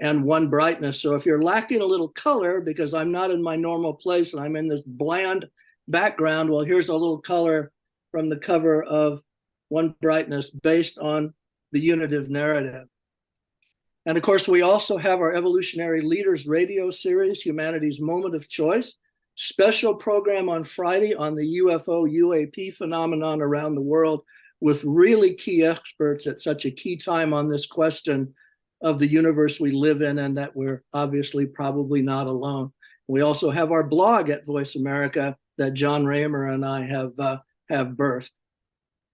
and One Brightness. So if you're lacking a little color, because I'm not in my normal place and I'm in this bland background, well, here's a little color from the cover of One Brightness based on the Unitive Narrative. And of course, we also have our Evolutionary Leaders radio series, Humanity's Moment of Choice, special program on Friday on the UFO UAP phenomenon around the world, with really key experts at such a key time on this question of the universe we live in, and that we're obviously probably not alone. We also have our blog at Voice America that John Raymer and I have birthed.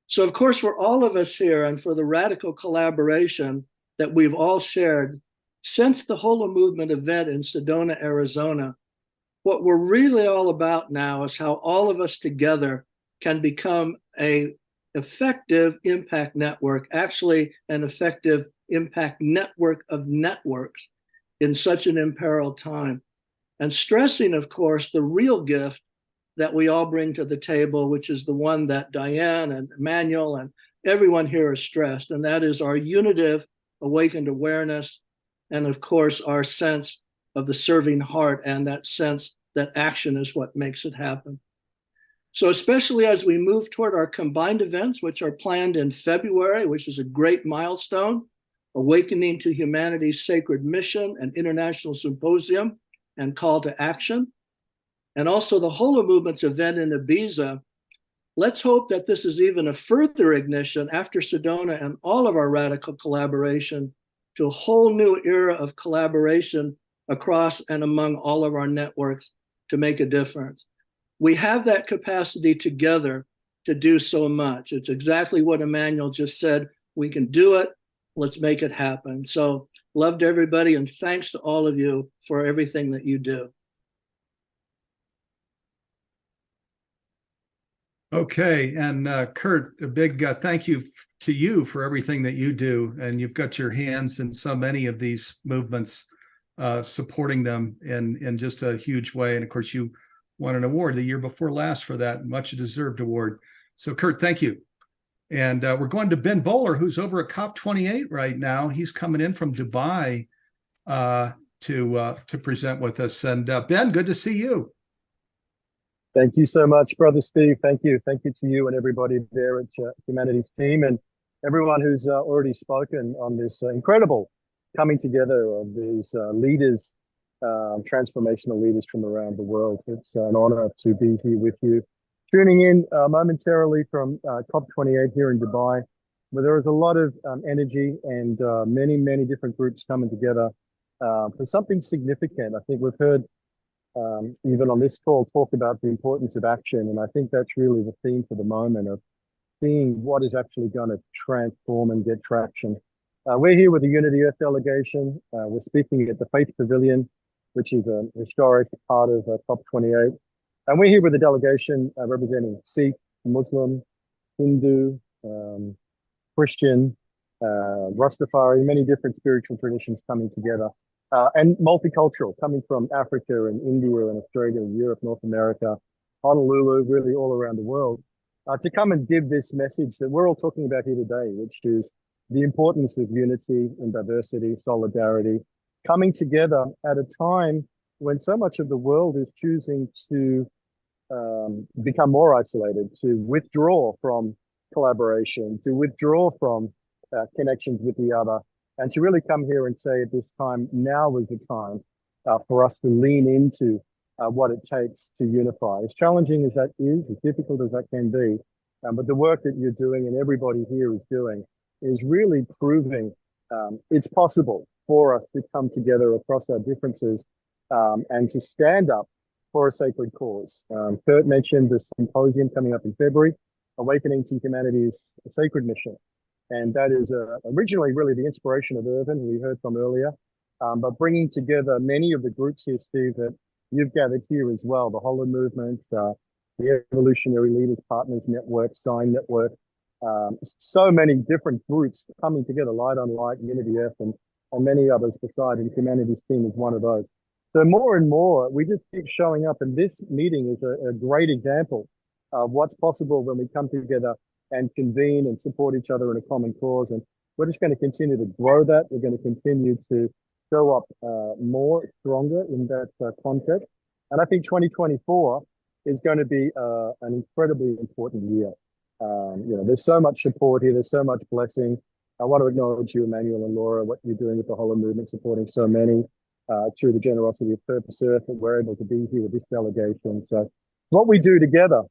So of course, for all of us here and for the radical collaboration that we've all shared since the Holomovement event in Sedona, Arizona, what we're really all about now is how all of us together can become an effective impact network, actually an effective impact network of networks in such an imperiled time. And stressing, of course, the real gift that we all bring to the table, which is the one that Diane and Emmanuel and everyone here has stressed, and that is our unitive awakened awareness, and of course, our sense of the serving heart and that sense that action is what makes it happen. So especially as we move toward our combined events, which are planned in February, which is a great milestone, Awakening to Humanity's Sacred Mission, an international symposium and call to action, and also the Holomovement's event in Ibiza, let's hope that this is even a further ignition after Sedona and all of our radical collaboration to a whole new era of collaboration across and among all of our networks to make a difference. We have that capacity together to do so much. It's exactly what Emmanuel just said. We can do it. Let's make it happen. So love to everybody, and thanks to all of you for everything that you do. Okay, and Kurt, a big thank you to you for everything that you do, and you've got your hands in so many of these movements, supporting them in just a huge way. And of course, you won an award the year before last for that, much deserved award. So Kurt, thank you. And we're going to Ben Bowler, who's over at COP28 right now. He's coming in from Dubai to present with us. And Ben, good to see you. Thank you so much, Brother Steve. Thank you. Thank you to you and everybody there at Humanities Team and everyone who's already spoken on this incredible coming together of these leaders, transformational leaders from around the world. It's an honor to be here with you. Tuning in momentarily from COP28 here in Dubai, where there is a lot of energy and many, many different groups coming together for something significant. I think we've heard even on this call, talk about the importance of action. And I think that's really the theme for the moment of seeing what is actually going to transform and get traction. We're here with the Unity Earth delegation. We're speaking at the Faith Pavilion, which is a historic part of COP28. And we're here with a delegation representing Sikh, Muslim, Hindu, Christian, Rastafari, many different spiritual traditions coming together. And multicultural, coming from Africa and India and Australia and Europe, North America, Honolulu, really all around the world, to come and give this message that we're all talking about here today, which is the importance of unity and diversity, solidarity, coming together at a time when so much of the world is choosing to become more isolated, to withdraw from collaboration, to withdraw from connections with the other. And to really come here and say at this time, now is the time for us to lean into what it takes to unify. As challenging as that is, as difficult as that can be, but the work that you're doing and everybody here is doing is really proving it's possible for us to come together across our differences and to stand up for a sacred cause. Kurt mentioned the symposium coming up in February, Awakening to Humanity's Sacred Mission. And that is originally really the inspiration of Irvin, who we heard from earlier, but bringing together many of the groups here, Steve, that you've gathered here as well, the Holomovement, the Evolutionary Leaders Partners Network, Sine Network, so many different groups coming together, Light on Light, Unity Earth, and many others beside, and Humanities Team is one of those. So more and more, we just keep showing up, and this meeting is a great example of what's possible when we come together and convene and support each other in a common cause. And we're just going to continue to grow that. We're going to continue to show up more stronger in that context. And I think 2024 is going to be an incredibly important year. There's so much support here. There's so much blessing. I want to acknowledge you, Emmanuel and Laura, what you're doing with the Holomovement, supporting so many through the generosity of Purpose Earth, that we're able to be here with this delegation. So what we do together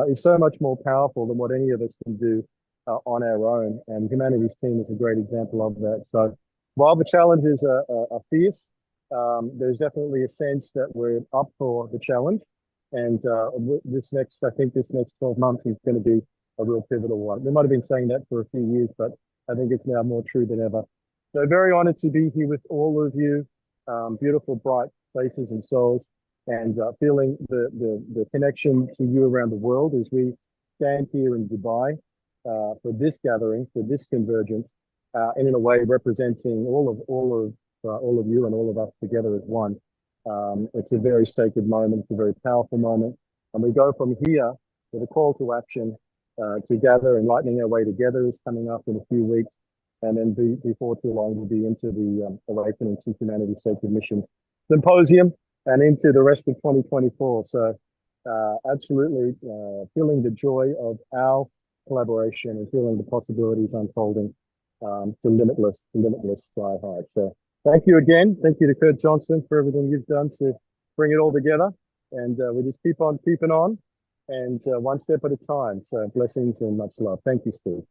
is so much more powerful than what any of us can do on our own. And Humanities Team is a great example of that. So while the challenges are fierce, there's definitely a sense that we're up for the challenge. And this next 12 months is going to be a real pivotal one. We might have been saying that for a few years, but I think it's now more true than ever. So very honored to be here with all of you, beautiful, bright faces and souls, and feeling the connection to you around the world as we stand here in Dubai for this gathering, for this convergence, and in a way representing all of you and all of us together as one. It's a very sacred moment. It's a very powerful moment. And we go from here with a call to action to gather, enlightening our way together is coming up in a few weeks. And then before too long, we'll be into the Awakening to Humanity Sacred Mission Symposium and into the rest of 2024. So absolutely feeling the joy of our collaboration and feeling the possibilities unfolding to limitless fly high. So thank you again. Thank you to Kurt Johnson for everything you've done to bring it all together. And we just keep on keeping on and one step at a time. So blessings and much love. Thank you, Steve.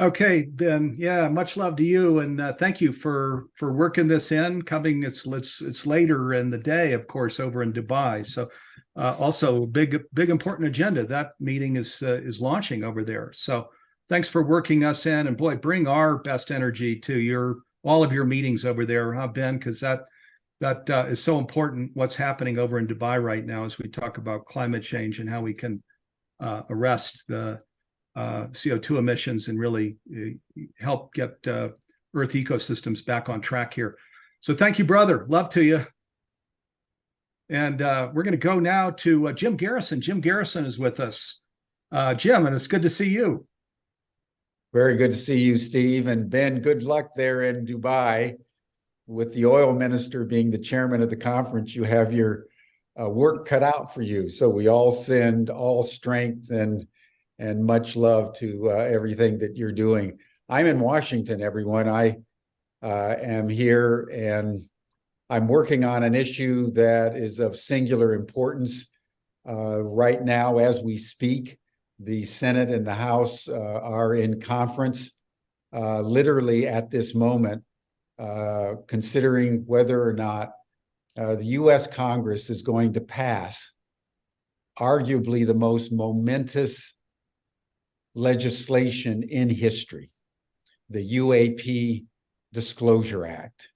Okay, Ben. Yeah, much love to you, and thank you for working this in. Coming, it's later in the day, of course, over in Dubai. So also big important agenda. That meeting is launching over there. So thanks for working us in, and boy, bring our best energy to all of your meetings over there, huh, Ben? Because that is so important. What's happening over in Dubai right now as we talk about climate change and how we can arrest the CO2 emissions and really help get Earth ecosystems back on track here. So thank you, brother. Love to you. And we're going to go now to Jim Garrison. Jim Garrison is with us. Jim, and it's good to see you. Very good to see you, Steve. And Ben, good luck there in Dubai. With the oil minister being the chairman of the conference, you have your work cut out for you. So we all send all strength and much love to everything that you're doing. I'm in Washington, everyone. I am here and I'm working on an issue that is of singular importance right now as we speak. The Senate and the House are in conference literally at this moment, considering whether or not the U.S. Congress is going to pass arguably the most momentous legislation in history, the UAP Disclosure Act.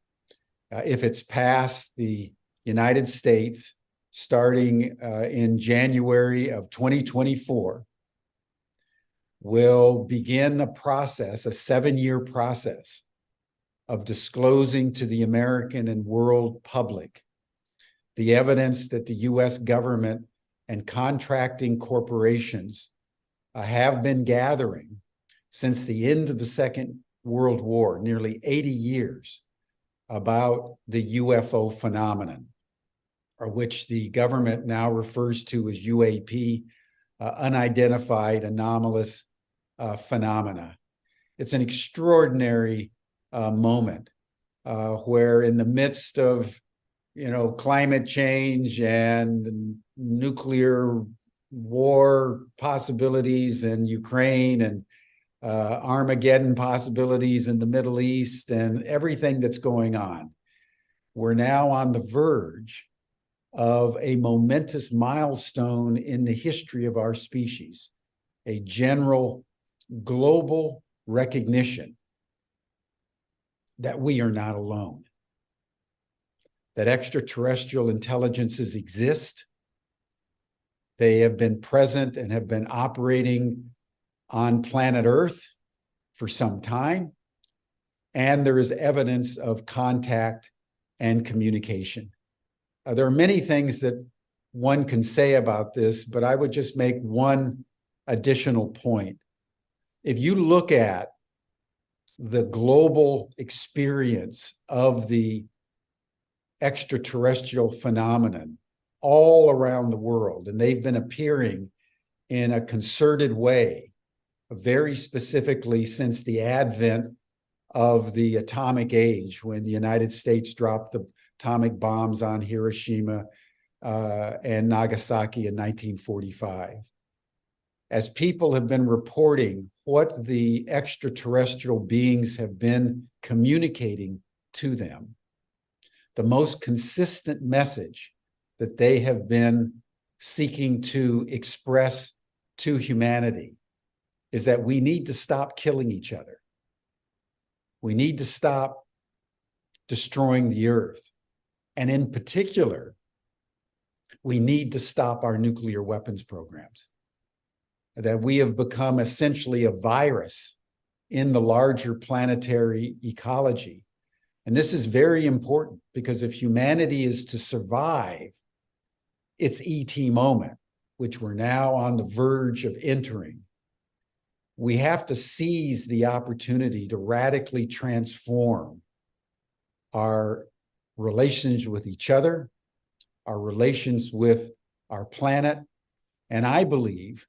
If it's passed, the United States, starting in January of 2024, will begin a process, a 7-year process of disclosing to the American and world public the evidence that the U.S. government and contracting corporations have been gathering since the end of the Second World War, nearly 80 years, about the UFO phenomenon, or which the government now refers to as UAP, unidentified anomalous phenomena. It's an extraordinary moment where in the midst of, climate change and nuclear war possibilities in Ukraine and Armageddon possibilities in the Middle East and everything that's going on, we're now on the verge of a momentous milestone in the history of our species, a general global recognition that we are not alone, that extraterrestrial intelligences exist. They have been present and have been operating on planet Earth for some time, and there is evidence of contact and communication. There are many things that one can say about this, but I would just make one additional point. If you look at the global experience of the extraterrestrial phenomenon all around the world, and they've been appearing in a concerted way, very specifically since the advent of the atomic age, when the United States dropped the atomic bombs on Hiroshima and Nagasaki in 1945. As people have been reporting what the extraterrestrial beings have been communicating to them, the most consistent message that they have been seeking to express to humanity is that we need to stop killing each other. We need to stop destroying the earth. And in particular, we need to stop our nuclear weapons programs. That we have become essentially a virus in the larger planetary ecology. And this is very important because if humanity is to survive its ET moment, which we're now on the verge of entering, we have to seize the opportunity to radically transform our relations with each other, our relations with our planet, and I believe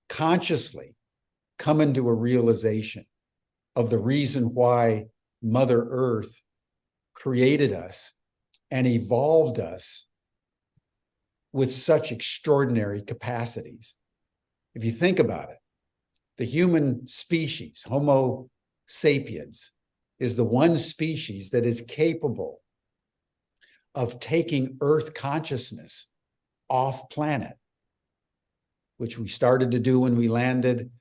consciously come into a realization of the reason why Mother Earth created us and evolved us with such extraordinary capacities. If you think about it, the human species, Homo sapiens, is the one species that is capable of taking Earth consciousness off planet, which we started to do when we landed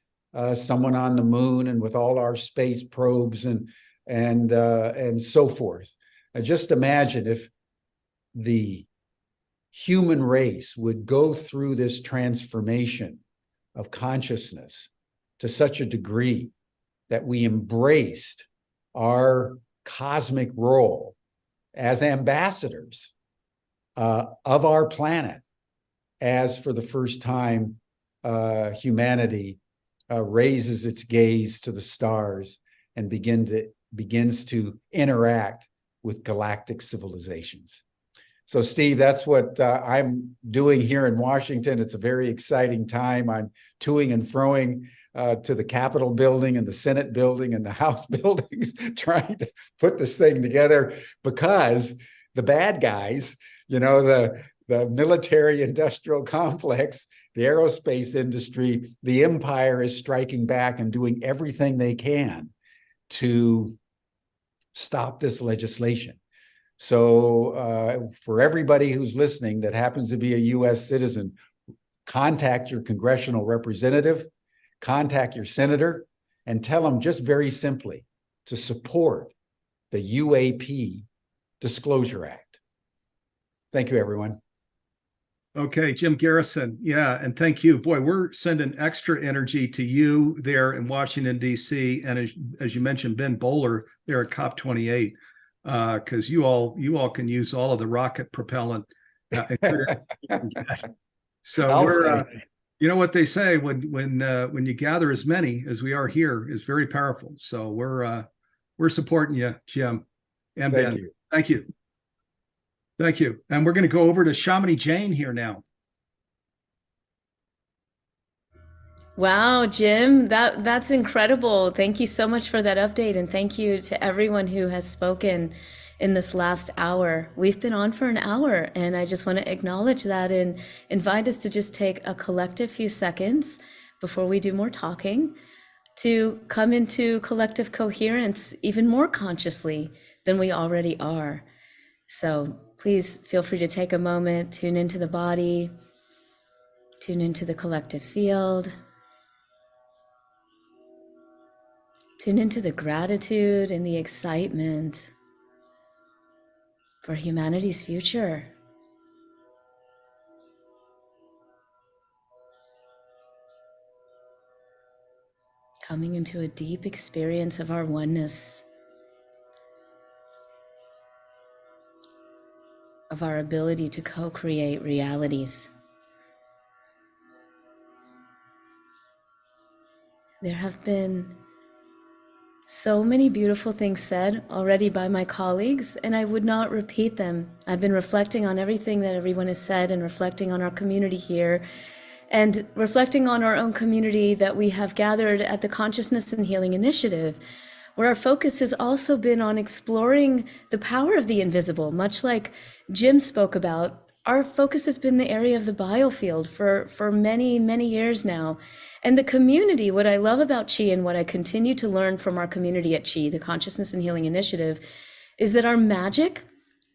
someone on the moon, and with all our space probes and so forth. Just imagine if the human race would go through this transformation of consciousness to such a degree that we embraced our cosmic role as ambassadors of our planet, as for the first time humanity raises its gaze to the stars and begins to interact with galactic civilizations. So, Steve, that's what I'm doing here in Washington. It's a very exciting time. I'm toing and froing to the Capitol building and the Senate building and the House buildings, trying to put this thing together, because the bad guys, you know, the military industrial complex, the aerospace industry, the empire is striking back and doing everything they can to stop this legislation. So for everybody who's listening that happens to be a US citizen, contact your congressional representative, contact your senator, and tell them just very simply to support the UAP Disclosure Act. Thank you, everyone. Okay, Jim Garrison. Yeah, and thank you. Boy, we're sending extra energy to you there in Washington, D.C. And as you mentioned, Ben Bowler there at COP28, because you all can use all of the rocket propellant. So we're, you know what they say, when you gather as many as we are here is very powerful. So we're supporting you, Jim and Ben. Thank you. Thank you. Thank you. And we're going to go over to Shamini Jain here now. Wow, Jim, that's incredible. Thank you so much for that update. And thank you to everyone who has spoken in this last hour. We've been on for an hour, and I just want to acknowledge that and invite us to just take a collective few seconds before we do more talking to come into collective coherence even more consciously than we already are. So please feel free to take a moment, tune into the body, tune into the collective field, tune into the gratitude and the excitement for humanity's future. Coming into a deep experience of our oneness, of our ability to co-create realities. There have been so many beautiful things said already by my colleagues, and I would not repeat them. I've been reflecting on everything that everyone has said and reflecting on our community here and reflecting on our own community that we have gathered at the Consciousness and Healing Initiative, where our focus has also been on exploring the power of the invisible, much like Jim spoke about. Our focus has been the area of the biofield for many, many years now. And the community, what I love about Chi and what I continue to learn from our community at Chi, the Consciousness and Healing Initiative, is that our magic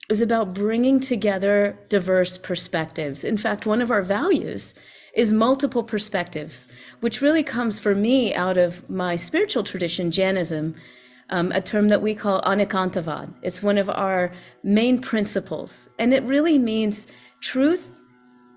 is about bringing together diverse perspectives. In fact, one of our values is multiple perspectives, which really comes for me out of my spiritual tradition, Jainism, a term that we call anekantavad. It's one of our main principles. And it really means truth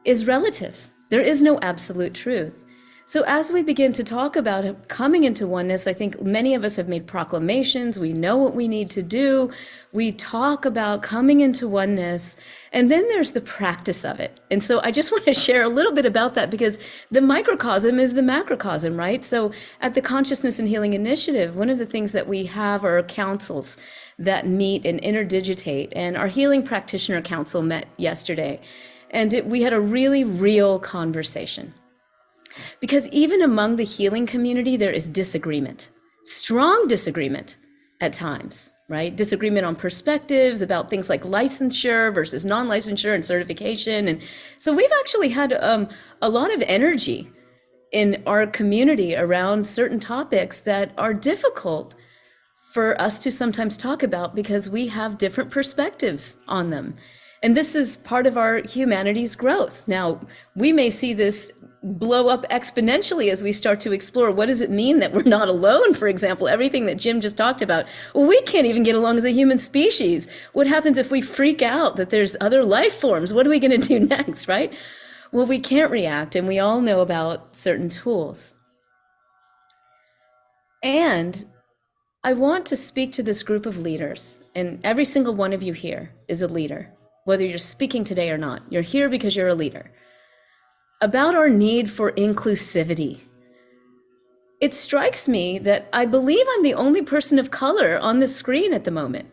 is relative. There is no absolute truth. So as we begin to talk about coming into oneness, I think many of us have made proclamations. We know what we need to do. We talk about coming into oneness, and then there's the practice of it. And so I just want to share a little bit about that, because the microcosm is the macrocosm, right? So at the Consciousness and Healing Initiative, one of the things that we have are councils that meet and interdigitate. And our Healing Practitioner Council met yesterday, and we had a really real conversation. Because even among the healing community, there is disagreement, strong disagreement at times, right? Disagreement on perspectives about things like licensure versus non-licensure and certification. And so we've actually had a lot of energy in our community around certain topics that are difficult for us to sometimes talk about because we have different perspectives on them. And this is part of our humanity's growth. Now, we may see this blow up exponentially as we start to explore what does it mean that we're not alone, for example, everything that Jim just talked about. Well, we can't even get along as a human species. What happens if we freak out that there's other life forms? What are we going to do next, right? Well, we can't react, and we all know about certain tools. And I want to speak to this group of leaders, and every single one of you here is a leader, whether you're speaking today or not. You're here because you're a leader. About our need for inclusivity. It strikes me that I believe I'm the only person of color on the screen at the moment.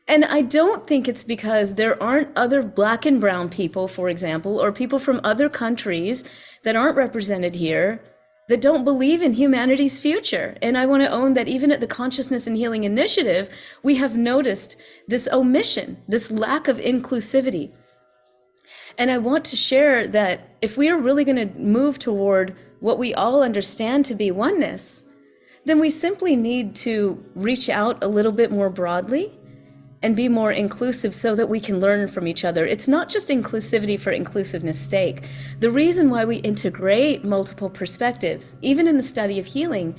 And I don't think it's because there aren't other Black and brown people, for example, or people from other countries that aren't represented here that don't believe in humanity's future. And I want to own that even at the Consciousness and Healing Initiative, we have noticed this omission, this lack of inclusivity. And I want to share that if we are really going to move toward what we all understand to be oneness, then we simply need to reach out a little bit more broadly and be more inclusive so that we can learn from each other. It's not just inclusivity for inclusiveness' sake. The reason why we integrate multiple perspectives, even in the study of healing,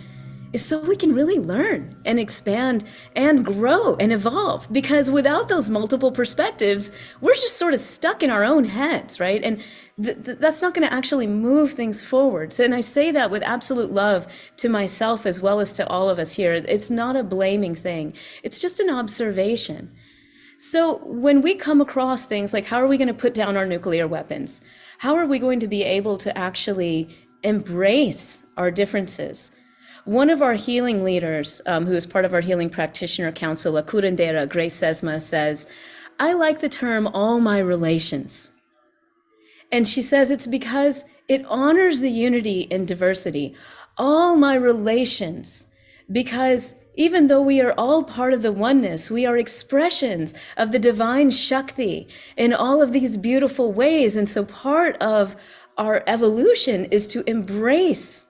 is so we can really learn and expand and grow and evolve. Because without those multiple perspectives, we're just sort of stuck in our own heads, right? And that's not going to actually move things forward. So, and I say that with absolute love to myself as well as to all of us here. It's not a blaming thing. It's just an observation. So when we come across things like, how are we going to put down our nuclear weapons? How are we going to be able to actually embrace our differences? One of our healing leaders, who is part of our Healing Practitioner Council, a curandera, Grace Sesma, says, I like the term all my relations. And she says it's because it honors the unity in diversity. All my relations, because even though we are all part of the oneness, we are expressions of the divine Shakti in all of these beautiful ways. And so part of our evolution is to embrace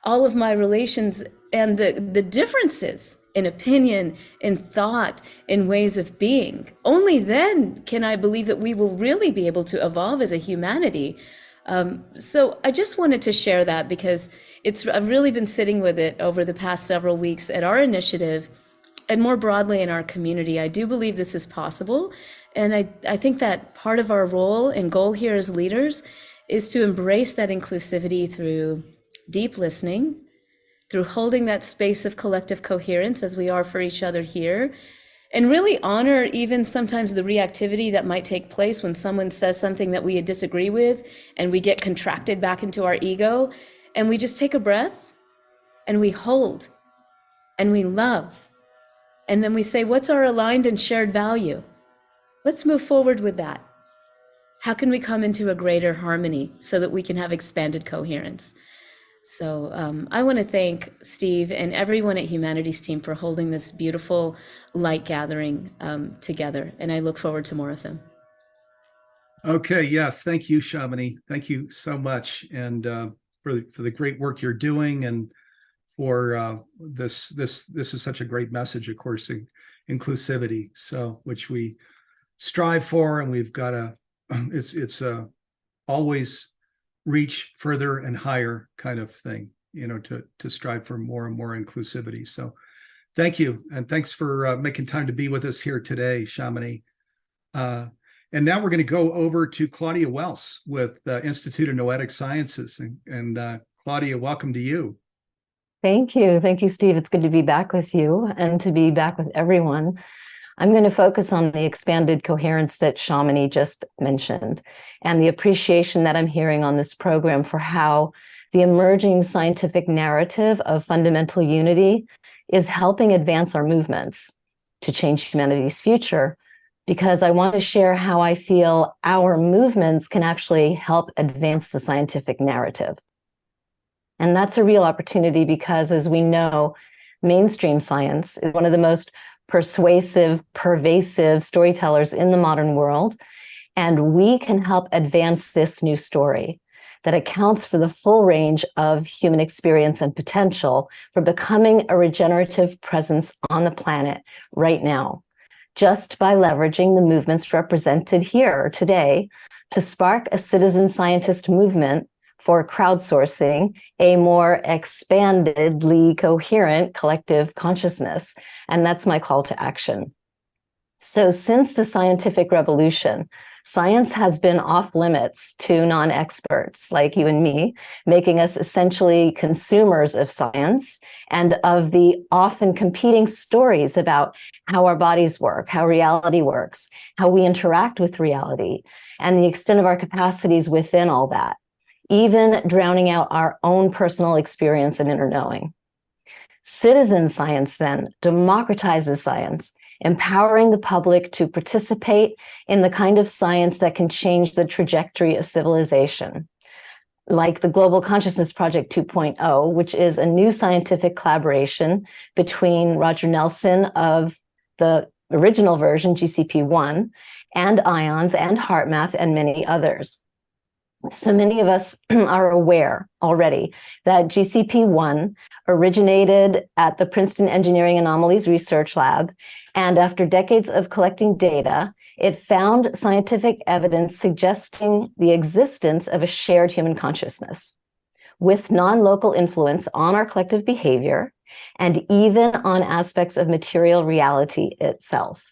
all of my relations and the differences in opinion, in thought, in ways of being. Only then can I believe that we will really be able to evolve as a humanity. So I just wanted to share that because I've really been sitting with it over the past several weeks at our initiative and more broadly in our community. I do believe this is possible. And I think that part of our role and goal here as leaders is to embrace that inclusivity through deep listening, through holding that space of collective coherence as we are for each other here, and really honor even sometimes the reactivity that might take place when someone says something that we disagree with and we get contracted back into our ego, and we just take a breath and we hold and we love. And then we say, what's our aligned and shared value? Let's move forward with that. How can we come into a greater harmony so that we can have expanded coherence? So I want to thank Steve and everyone at Humanity's Team for holding this beautiful light gathering together. And I look forward to more of them. Okay, yeah, thank you, Shamini. Thank you so much, and for the great work you're doing, and for this is such a great message, of course, inclusivity. So which we strive for, and we've got to. It's always reach further and higher kind of thing, to strive for more and more inclusivity. So thank you. And thanks for making time to be with us here today, Shamini. And now we're going to go over to Claudia Wells with the Institute of Noetic Sciences. And Claudia, welcome to you. Thank you. Thank you, Steve. It's good to be back with you and to be back with everyone. I'm going to focus on the expanded coherence that Shamini just mentioned and the appreciation that I'm hearing on this program for how the emerging scientific narrative of fundamental unity is helping advance our movements to change humanity's future, because I want to share how I feel our movements can actually help advance the scientific narrative. And that's a real opportunity because, as we know, mainstream science is one of the most persuasive, pervasive storytellers in the modern world. And we can help advance this new story that accounts for the full range of human experience and potential for becoming a regenerative presence on the planet right now, just by leveraging the movements represented here today to spark a citizen scientist movement for crowdsourcing a more expandedly coherent collective consciousness. And that's my call to action. So since the scientific revolution, science has been off limits to non-experts like you and me, making us essentially consumers of science and of the often competing stories about how our bodies work, how reality works, how we interact with reality, and the extent of our capacities within all that, even drowning out our own personal experience and inner knowing. Citizen science then democratizes science, empowering the public to participate in the kind of science that can change the trajectory of civilization, like the Global Consciousness Project 2.0, which is a new scientific collaboration between Roger Nelson of the original version, GCP-1, and IONS and HeartMath and many others. So many of us are aware already that GCP-1 originated at the Princeton Engineering Anomalies Research Lab, and after decades of collecting data, it found scientific evidence suggesting the existence of a shared human consciousness with non-local influence on our collective behavior and even on aspects of material reality itself.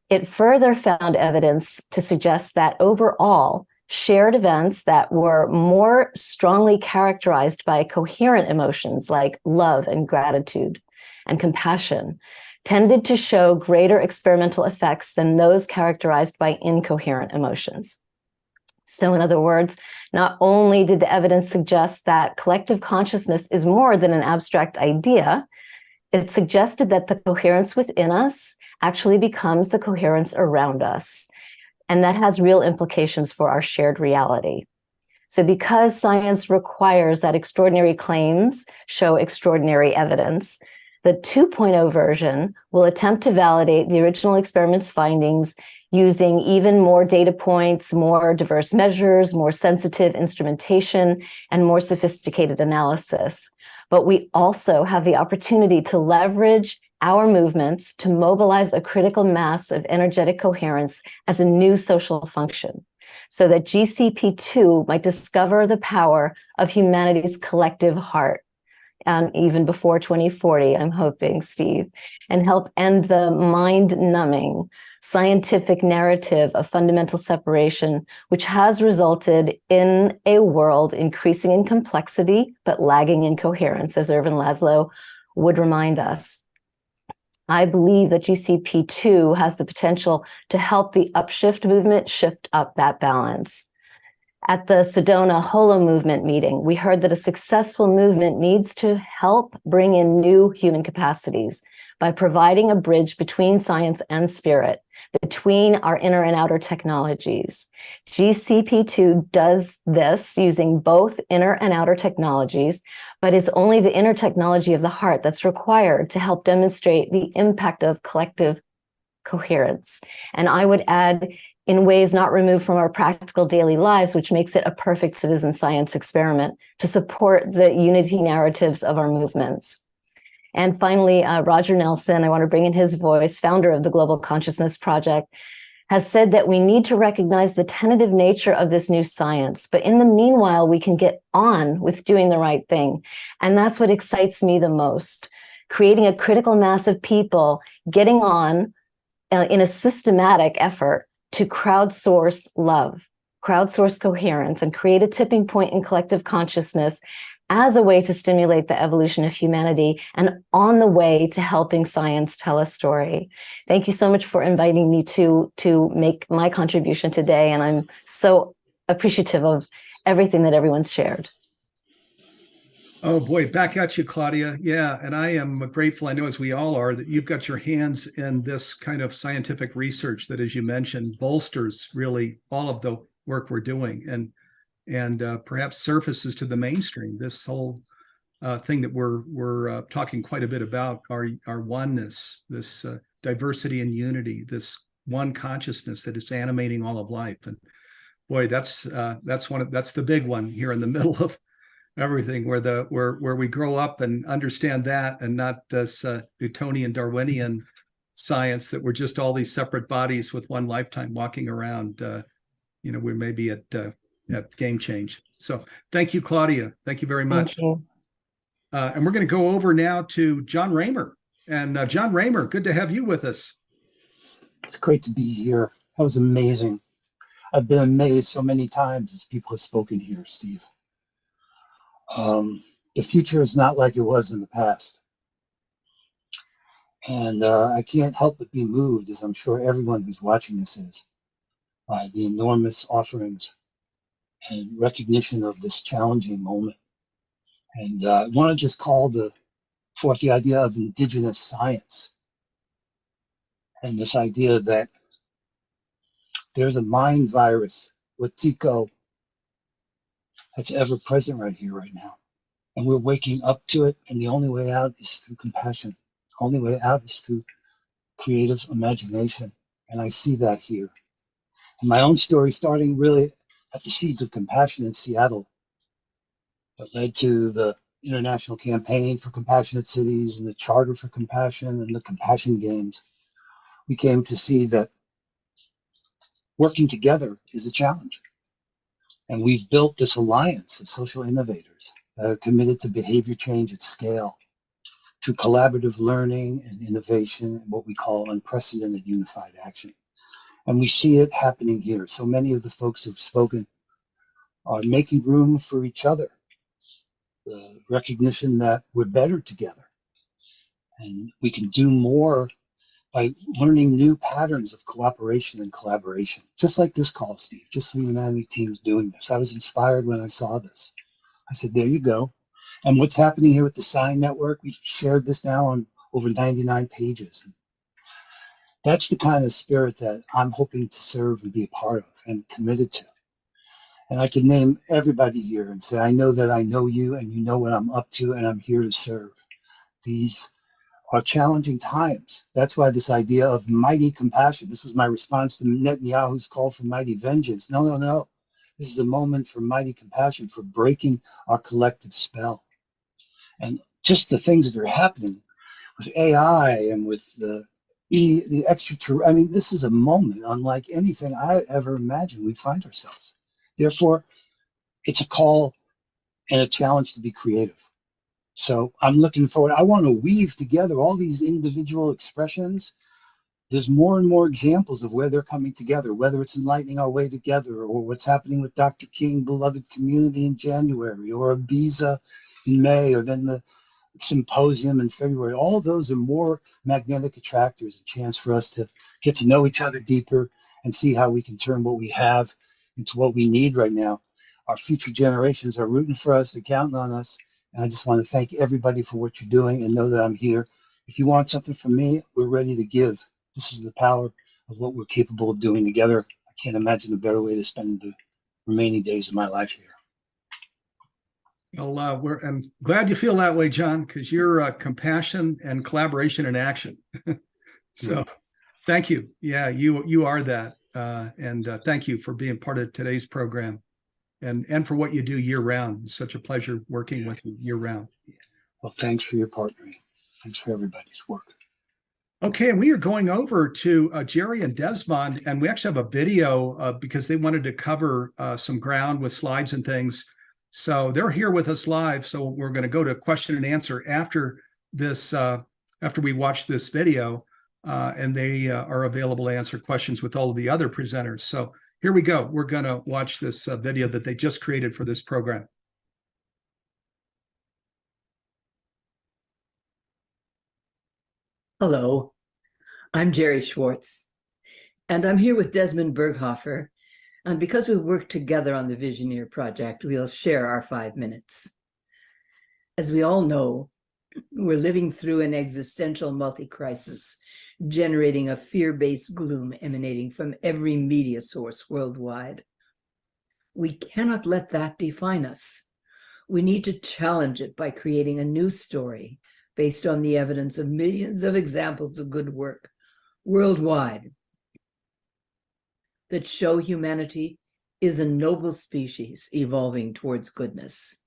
It further found evidence to suggest that overall, shared events that were more strongly characterized by coherent emotions like love and gratitude and compassion tended to show greater experimental effects than those characterized by incoherent emotions. So in other words, not only did the evidence suggest that collective consciousness is more than an abstract idea, it suggested that the coherence within us actually becomes the coherence around us. And that has real implications for our shared reality. So because science requires that extraordinary claims show extraordinary evidence, the 2.0 version will attempt to validate the original experiment's findings using even more data points, more diverse measures, more sensitive instrumentation, and more sophisticated analysis. But we also have the opportunity to leverage our movements to mobilize a critical mass of energetic coherence as a new social function, so that GCP2 might discover the power of humanity's collective heart, even before 2040, I'm hoping, Steve, and help end the mind-numbing scientific narrative of fundamental separation, which has resulted in a world increasing in complexity, but lagging in coherence, as Ervin Laszlo would remind us. I believe that GCP2 has the potential to help the Upshift movement shift up that balance. At the Sedona Holomovement meeting, we heard that a successful movement needs to help bring in new human capacities by providing a bridge between science and spirit, between our inner and outer technologies. GCP2 does this using both inner and outer technologies, but it's only the inner technology of the heart that's required to help demonstrate the impact of collective coherence. And I would add, in ways not removed from our practical daily lives, which makes it a perfect citizen science experiment to support the unity narratives of our movements. And finally, Roger Nelson, I want to bring in his voice, founder of the Global Consciousness Project, has said that we need to recognize the tentative nature of this new science. But in the meanwhile, we can get on with doing the right thing. And that's what excites me the most, creating a critical mass of people getting on in a systematic effort to crowdsource love, crowdsource coherence, and create a tipping point in collective consciousness as a way to stimulate the evolution of humanity and on the way to helping science tell a story. Thank you so much for inviting me to make my contribution today. And I'm so appreciative of everything that everyone's shared. Oh boy, back at you, Claudia. Yeah, and I am grateful, I know as we all are, that you've got your hands in this kind of scientific research that, as you mentioned, bolsters really all of the work we're doing and perhaps surfaces to the mainstream this whole thing that we're talking quite a bit about, our oneness, this diversity and unity, this one consciousness that is animating all of life. And boy, that's the big one here in the middle of everything, where we grow up and understand that, and not this Newtonian Darwinian science that we're just all these separate bodies with one lifetime walking around. We may be at game change. So thank you, Claudia. Thank you very much. Thank you. And we're going to go over now to John Raymer. And John Raymer, good to have you with us. It's great to be here. That was amazing. I've been amazed so many times as people have spoken here, Steve. The future is not like it was in the past. And I can't help but be moved, as I'm sure everyone who's watching this is, by the enormous offerings and recognition of this challenging moment. And I want to just call forth the idea of indigenous science, and this idea that there's a mind virus, Latiko, that's ever present right here, right now. And we're waking up to it, and the only way out is through compassion. The only way out is through creative imagination. And I see that here. And my own story, starting really at the Seeds of Compassion in Seattle, that led to the International Campaign for Compassionate Cities and the Charter for Compassion and the Compassion Games. We came to see that working together is a challenge. And we've built this alliance of social innovators that are committed to behavior change at scale through collaborative learning and innovation and what we call unprecedented unified action. And we see it happening here. So many of the folks who've spoken are making room for each other, the recognition that we're better together and we can do more by learning new patterns of cooperation and collaboration, just like this call, Steve, just the Humanity team is doing this. I was inspired when I saw this. I said, there you go. And what's happening here with the Sine Network, we've shared this now on over 99 pages. That's the kind of spirit that I'm hoping to serve and be a part of and committed to. And I can name everybody here and say, I know that I know you and you know what I'm up to and I'm here to serve. These are challenging times. That's why this idea of mighty compassion, this was my response to Netanyahu's call for mighty vengeance. No, no, no. This is a moment for mighty compassion, for breaking our collective spell. And just the things that are happening with AI and with the extraterrestrial, I mean, this is a moment unlike anything I ever imagined we'd find ourselves. Therefore, it's a call and a challenge to be creative. So I'm looking forward. I want to weave together all these individual expressions. There's more and more examples of where they're coming together, whether it's enlightening our way together or what's happening with Dr. King, Beloved Community in January, or Ibiza in May, or then the symposium in February. All of those are more magnetic attractors, a chance for us to get to know each other deeper and see how we can turn what we have into what we need right now. Our future generations are rooting for us, they're counting on us. And I just want to thank everybody for what you're doing and know that I'm here. If you want something from me, we're ready to give. This is the power of what we're capable of doing together. I can't imagine a better way to spend the remaining days of my life here. Well, I'm glad you feel that way, John, because you're compassion and collaboration in action. So thank you. Yeah, you are that. And thank you for being part of today's program and for what you do year round. It's such a pleasure working with you year round. Well, thanks for your partnering. Thanks for everybody's work. Okay, and we are going over to Jerry and Desmond, and we actually have a video because they wanted to cover some ground with slides and things. So they're here with us live. So we're going to go to question and answer after this, after we watch this video, and they are available to answer questions with all of the other presenters. So here we go. We're going to watch this video that they just created for this program. Hello, I'm Jerry Schwartz, and I'm here with Desmond Berghofer. And because we work together on the Visioneer project, we'll share our 5 minutes. As we all know, we're living through an existential multi-crisis, generating a fear-based gloom emanating from every media source worldwide. We cannot let that define us. We need to challenge it by creating a new story based on the evidence of millions of examples of good work worldwide that show humanity is a noble species evolving towards goodness.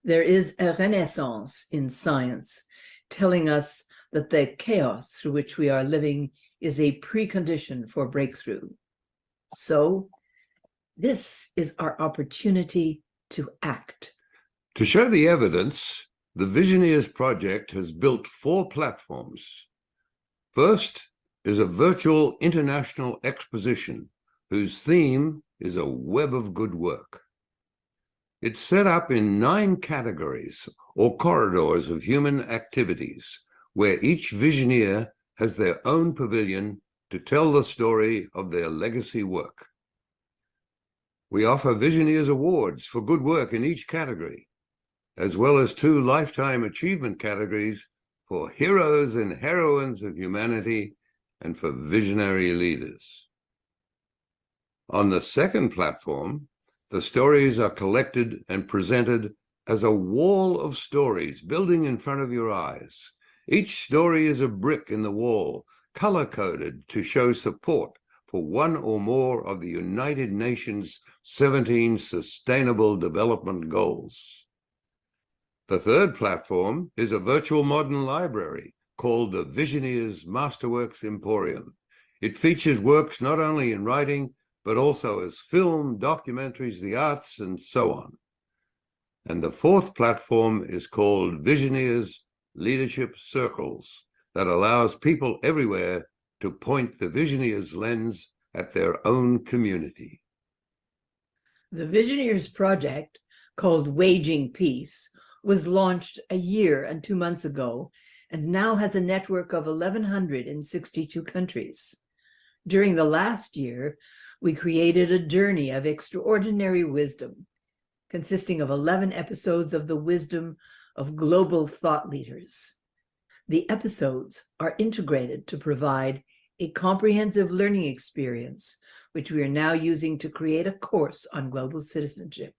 There is a renaissance in science telling us that the chaos through which we are living is a precondition for breakthrough. So this is our opportunity to act. To show the evidence, the Visioneers project has built 4 platforms. First is a virtual international exposition whose theme is a web of good work. It's set up in 9 categories or corridors of human activities, where each Visioneer has their own pavilion to tell the story of their legacy work. We offer Visioneers awards for good work in each category, as well as 2 lifetime achievement categories for heroes and heroines of humanity and for visionary leaders. On the second platform, the stories are collected and presented as a wall of stories building in front of your eyes. Each story is a brick in the wall, color-coded to show support for one or more of the United Nations 17 Sustainable Development Goals. The third platform is a virtual modern library called the Visioneers Masterworks Emporium. It features works not only in writing, but also as film, documentaries, the arts, and so on. And the fourth platform is called Visioneers Leadership Circles, that allows people everywhere to point the Visioneers lens at their own community. The Visioneers project, called Waging Peace, was launched a year and 2 months ago, and now has a network of 1,100 in 62 countries. During the last year, we created a journey of extraordinary wisdom, consisting of 11 episodes of the wisdom of global thought leaders. The episodes are integrated to provide a comprehensive learning experience, which we are now using to create a course on global citizenship.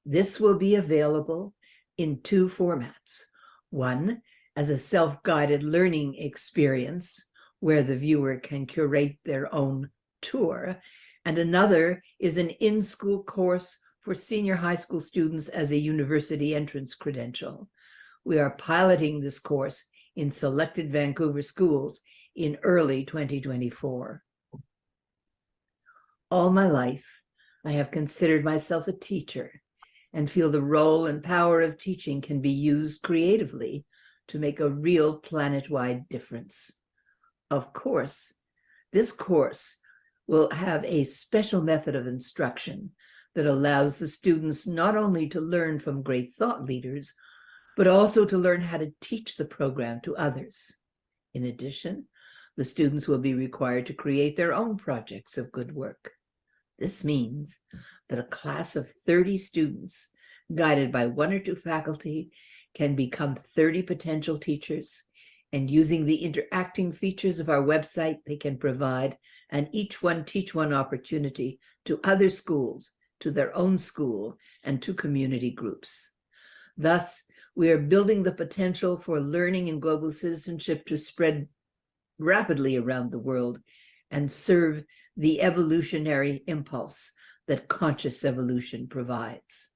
This will be available in 2 formats. One, as a self-guided learning experience, where the viewer can curate their own tour, and another is an in-school course for senior high school students as a university entrance credential. We are piloting this course in selected Vancouver schools in early 2024. All my life, I have considered myself a teacher and feel the role and power of teaching can be used creatively to make a real planet-wide difference. Of course, this course will have a special method of instruction that allows the students not only to learn from great thought leaders, but also to learn how to teach the program to others. In addition, the students will be required to create their own projects of good work. This means that a class of 30 students, guided by 1 or 2 faculty, can become 30 potential teachers, and using the interacting features of our website, they can provide an each one teach one opportunity to other schools, to their own school, and to community groups. Thus, we are building the potential for learning and global citizenship to spread rapidly around the world and serve the evolutionary impulse that conscious evolution provides.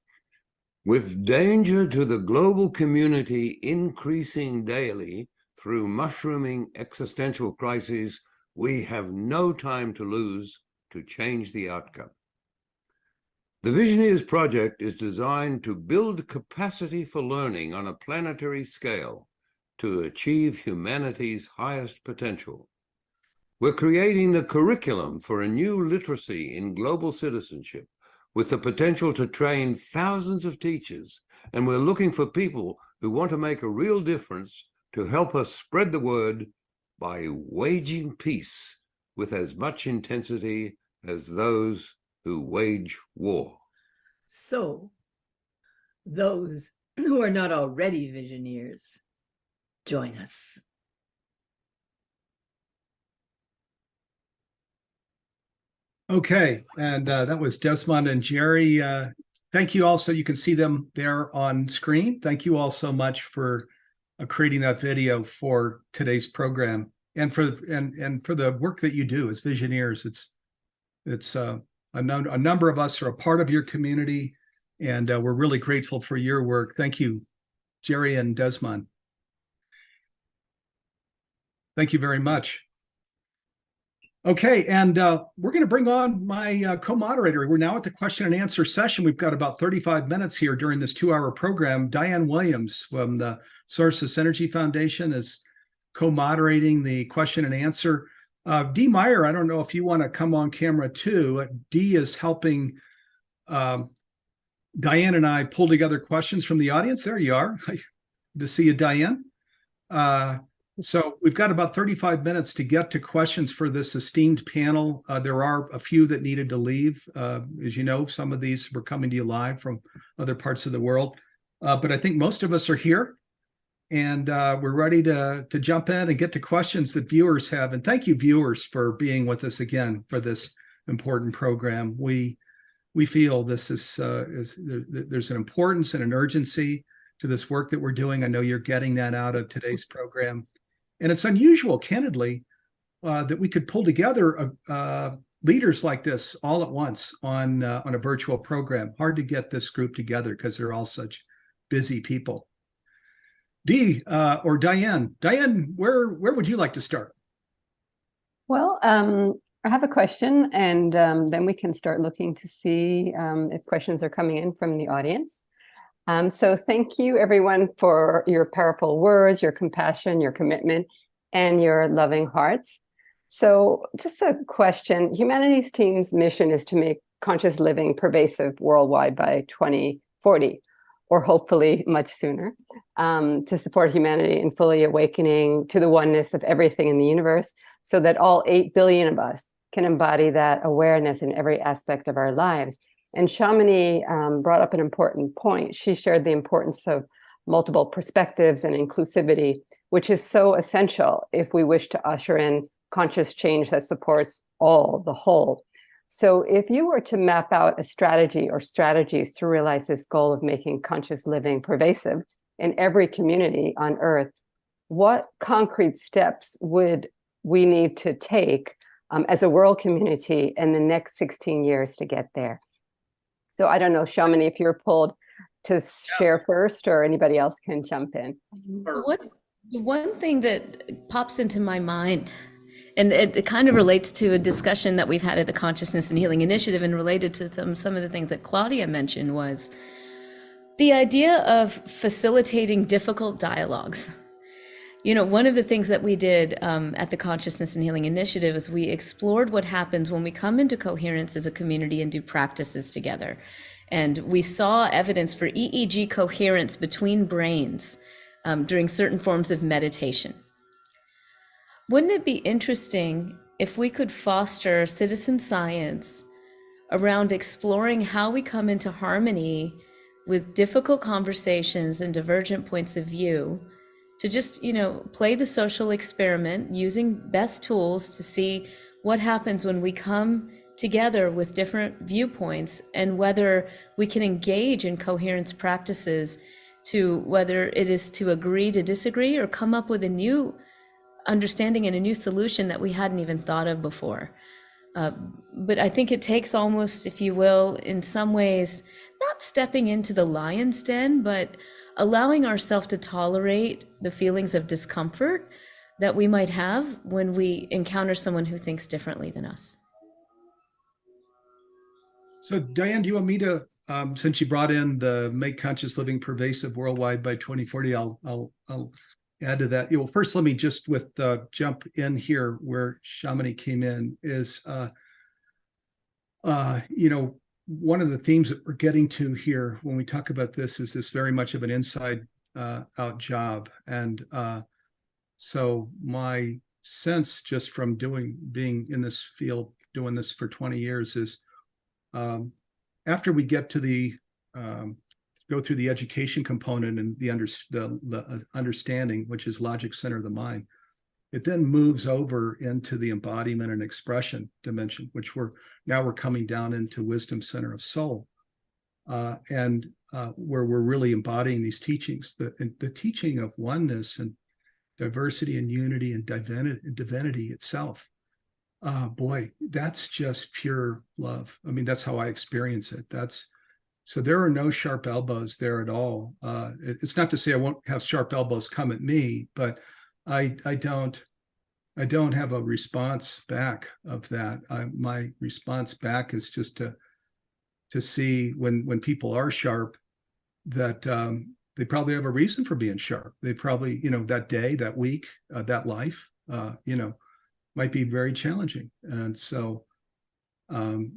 With danger to the global community increasing daily through mushrooming existential crises, we have no time to lose to change the outcome. The Visioneers project is designed to build capacity for learning on a planetary scale to achieve humanity's highest potential. We're creating the curriculum for a new literacy in global citizenship with the potential to train thousands of teachers, and we're looking for people who want to make a real difference to help us spread the word by waging peace with as much intensity as those who wage war. So, those who are not already Visioneers, join us. Okay, and that was Desmond and Jerry. Thank you all. So you can see them there on screen. Thank you all so much for creating that video for today's program, and for the work that you do as Visioneers. It's a number of us are a part of your community, and we're really grateful for your work. Thank you, Jerry and Desmond. Thank you very much. Okay, and we're going to bring on my co-moderator. We're now at the question and answer session. We've got about 35 minutes here during this 2-hour program. Diane Williams from the Source of Synergy Foundation is co-moderating the question and answer. Dee Meyer, I don't know if you want to come on camera too. Dee is helping Diane and I pull together questions from the audience. There you are. Good to see you, Diane. So we've got about 35 minutes to get to questions for this esteemed panel. There are a few that needed to leave. As you know, some of these were coming to you live from other parts of the world. But I think most of us are here, and we're ready to jump in and get to questions that viewers have. And thank you, viewers, for being with us again for this important program. We feel this is there's an importance and an urgency to this work that we're doing. I know you're getting that out of today's program. And it's unusual, candidly, that we could pull together leaders like this all at once on a virtual program. Hard to get this group together because they're all such busy people. Dee or Diane. Diane, where would you like to start? Well, I have a question, and then we can start looking to see if questions are coming in from the audience. So thank you, everyone, for your powerful words, your compassion, your commitment, and your loving hearts. So just a question. Humanities Team's mission is to make conscious living pervasive worldwide by 2040, or hopefully much sooner, to support humanity in fully awakening to the oneness of everything in the universe, so that all 8 billion of us can embody that awareness in every aspect of our lives. And Shamini brought up an important point. She shared the importance of multiple perspectives and inclusivity, which is so essential if we wish to usher in conscious change that supports all, the whole. So if you were to map out a strategy or strategies to realize this goal of making conscious living pervasive in every community on Earth, what concrete steps would we need to take as a world community in the next 16 years to get there? So I don't know, Shamini, if you're pulled to share first, or anybody else can jump in. One thing that pops into my mind, and it kind of relates to a discussion that we've had at the Consciousness and Healing Initiative, and related to some of the things that Claudia mentioned, was the idea of facilitating difficult dialogues. You know, one of the things that we did at the Consciousness and Healing Initiative is we explored what happens when we come into coherence as a community and do practices together. And we saw evidence for EEG coherence between brains during certain forms of meditation. Wouldn't it be interesting if we could foster citizen science around exploring how we come into harmony with difficult conversations and divergent points of view, to just, you know, play the social experiment using best tools to see what happens when we come together with different viewpoints, and whether we can engage in coherence practices, to whether it is to agree to disagree or come up with a new understanding and a new solution that we hadn't even thought of before. But I think it takes almost, if you will, in some ways, not stepping into the lion's den, but allowing ourselves to tolerate the feelings of discomfort that we might have when we encounter someone who thinks differently than us. So Diane, do you want me to, since you brought in the Make Conscious Living Pervasive Worldwide by 2040, I'll add to that. Well, first, let me just jump in here where Shamini came in is, you know, one of the themes that we're getting to here when we talk about this is this very much of an inside out job. And So my sense just from being in this field, doing this for 20 years is after we get to go through the education component and the understanding, which is logic center of the mind, it then moves over into the embodiment and expression dimension, which we're coming down into wisdom center of soul, and where we're really embodying these teachings, the teaching of oneness and diversity and unity and divinity itself. Boy, that's just pure love. I mean, that's how I experience it. So there are no sharp elbows there at all. It's not to say I won't have sharp elbows come at me, but I don't have a response back of that. My response back is just to see when people are sharp that they probably have a reason for being sharp. They probably, that day, that week, that life, might be very challenging. And so, that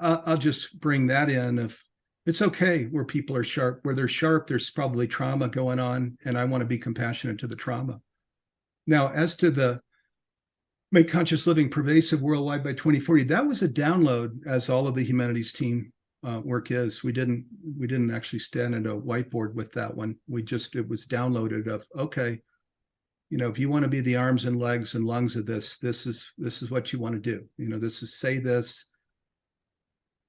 I'll just bring that in. If it's okay where people are sharp, where they're sharp, there's probably trauma going on, and I want to be compassionate to the trauma. Now, as to the Make Conscious Living Pervasive Worldwide by 2040, that was a download, as all of the humanities team work is. We didn't actually stand at a whiteboard with that one. It was downloaded of, okay, if you want to be the arms and legs and lungs of this is what you want to do. This is, say this,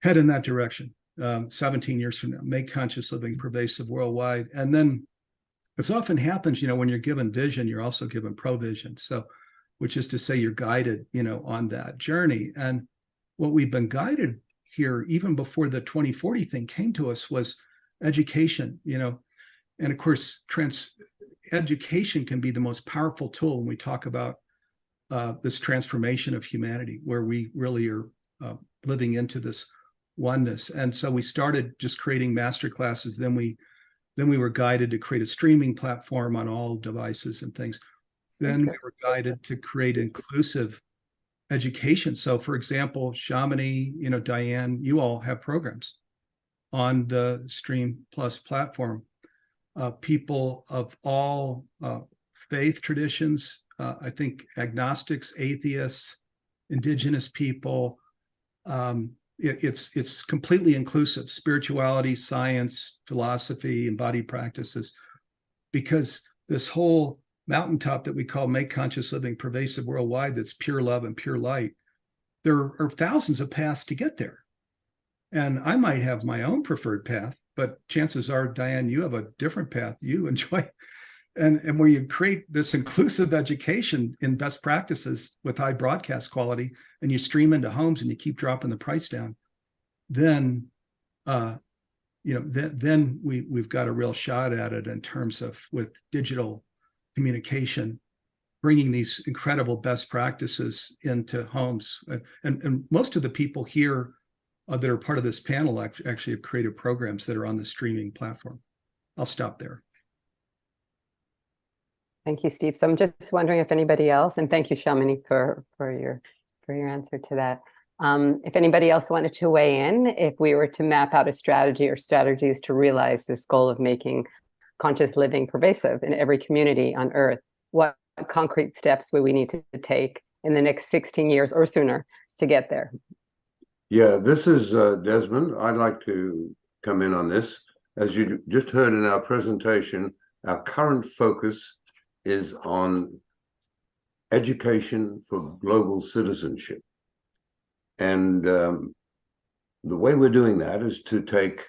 head in that direction. 17 years from now, make conscious living pervasive worldwide. And then, as often happens, when you're given vision, you're also given provision. So, which is to say you're guided, on that journey. And what we've been guided here, even before the 2040 thing came to us, was education, and of course, education can be the most powerful tool when we talk about this transformation of humanity, where we really are living into this oneness. And so we started just creating master classes. Then we were guided to create a streaming platform on all devices and things. Then we were guided to create inclusive education. So, for example, Shamini, Diane, you all have programs on the Stream Plus platform. People of all faith traditions, I think agnostics, atheists, indigenous people. It's completely inclusive: spirituality, science, philosophy, embodied practices, because this whole mountaintop that we call Make Conscious Living Pervasive Worldwide, that's pure love and pure light, there are thousands of paths to get there. And I might have my own preferred path, but chances are, Diane, you have a different path you enjoy. And where you create this inclusive education in best practices with high broadcast quality, and you stream into homes and you keep dropping the price down, then then we've got a real shot at it in terms of, with digital communication, bringing these incredible best practices into homes. And most of the people here that are part of this panel actually have created programs that are on the streaming platform. I'll stop there. Thank you, Steve. So I'm just wondering if anybody else, and thank you, Shamini, for your answer to that. If anybody else wanted to weigh in, if we were to map out a strategy or strategies to realize this goal of making conscious living pervasive in every community on Earth, what concrete steps would we need to take in the next 16 years or sooner to get there? Yeah, this is Desmond. I'd like to come in on this. As you just heard in our presentation, our current focus is on education for global citizenship. And the way we're doing that is to take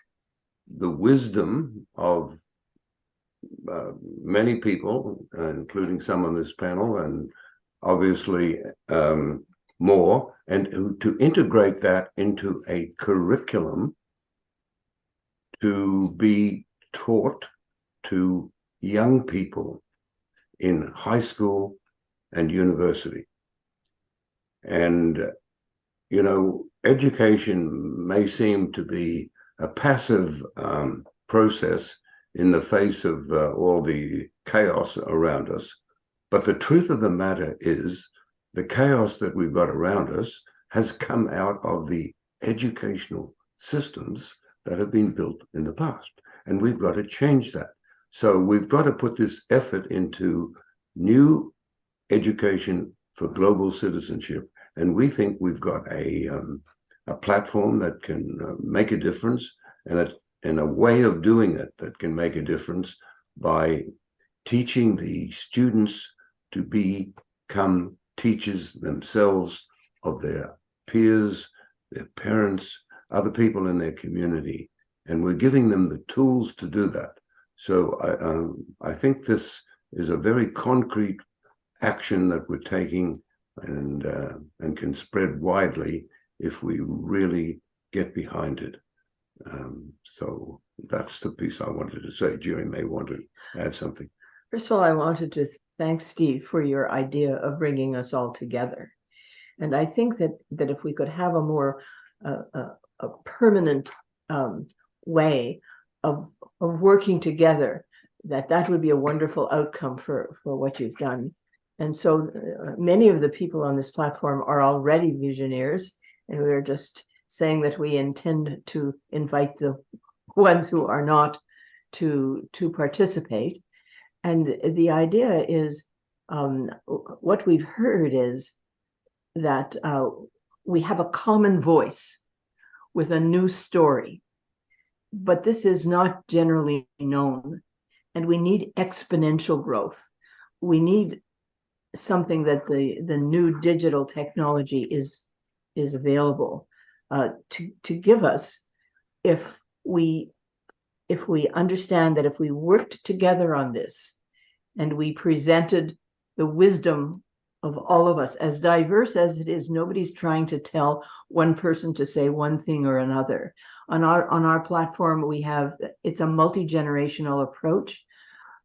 the wisdom of many people, including some on this panel, and obviously more, and to integrate that into a curriculum to be taught to young people in high school and university. And, education may seem to be a passive process in the face of all the chaos around us. But the truth of the matter is, the chaos that we've got around us has come out of the educational systems that have been built in the past. And we've got to change that. So we've got to put this effort into new education for global citizenship. And we think we've got a platform that can make a difference, and a way of doing it that can make a difference by teaching the students to become teachers themselves of their peers, their parents, other people in their community. And we're giving them the tools to do that. So I think this is a very concrete action that we're taking, and can spread widely if we really get behind it. So that's the piece I wanted to say. Julie may want to add something. First of all, I wanted to thank Steve for your idea of bringing us all together. And I think that if we could have a more a permanent way of working together, that would be a wonderful outcome for what you've done. And so many of the people on this platform are already visioneers, and we're just saying that we intend to invite the ones who are not to participate. And the idea is, what we've heard is that we have a common voice with a new story, but this is not generally known, and we need exponential growth. We need something that the new digital technology is available to give us, if we understand that if we worked together on this and we presented the wisdom of all of us, as diverse as it is. Nobody's trying to tell one person to say one thing or another. On our platform, it's a multi-generational approach.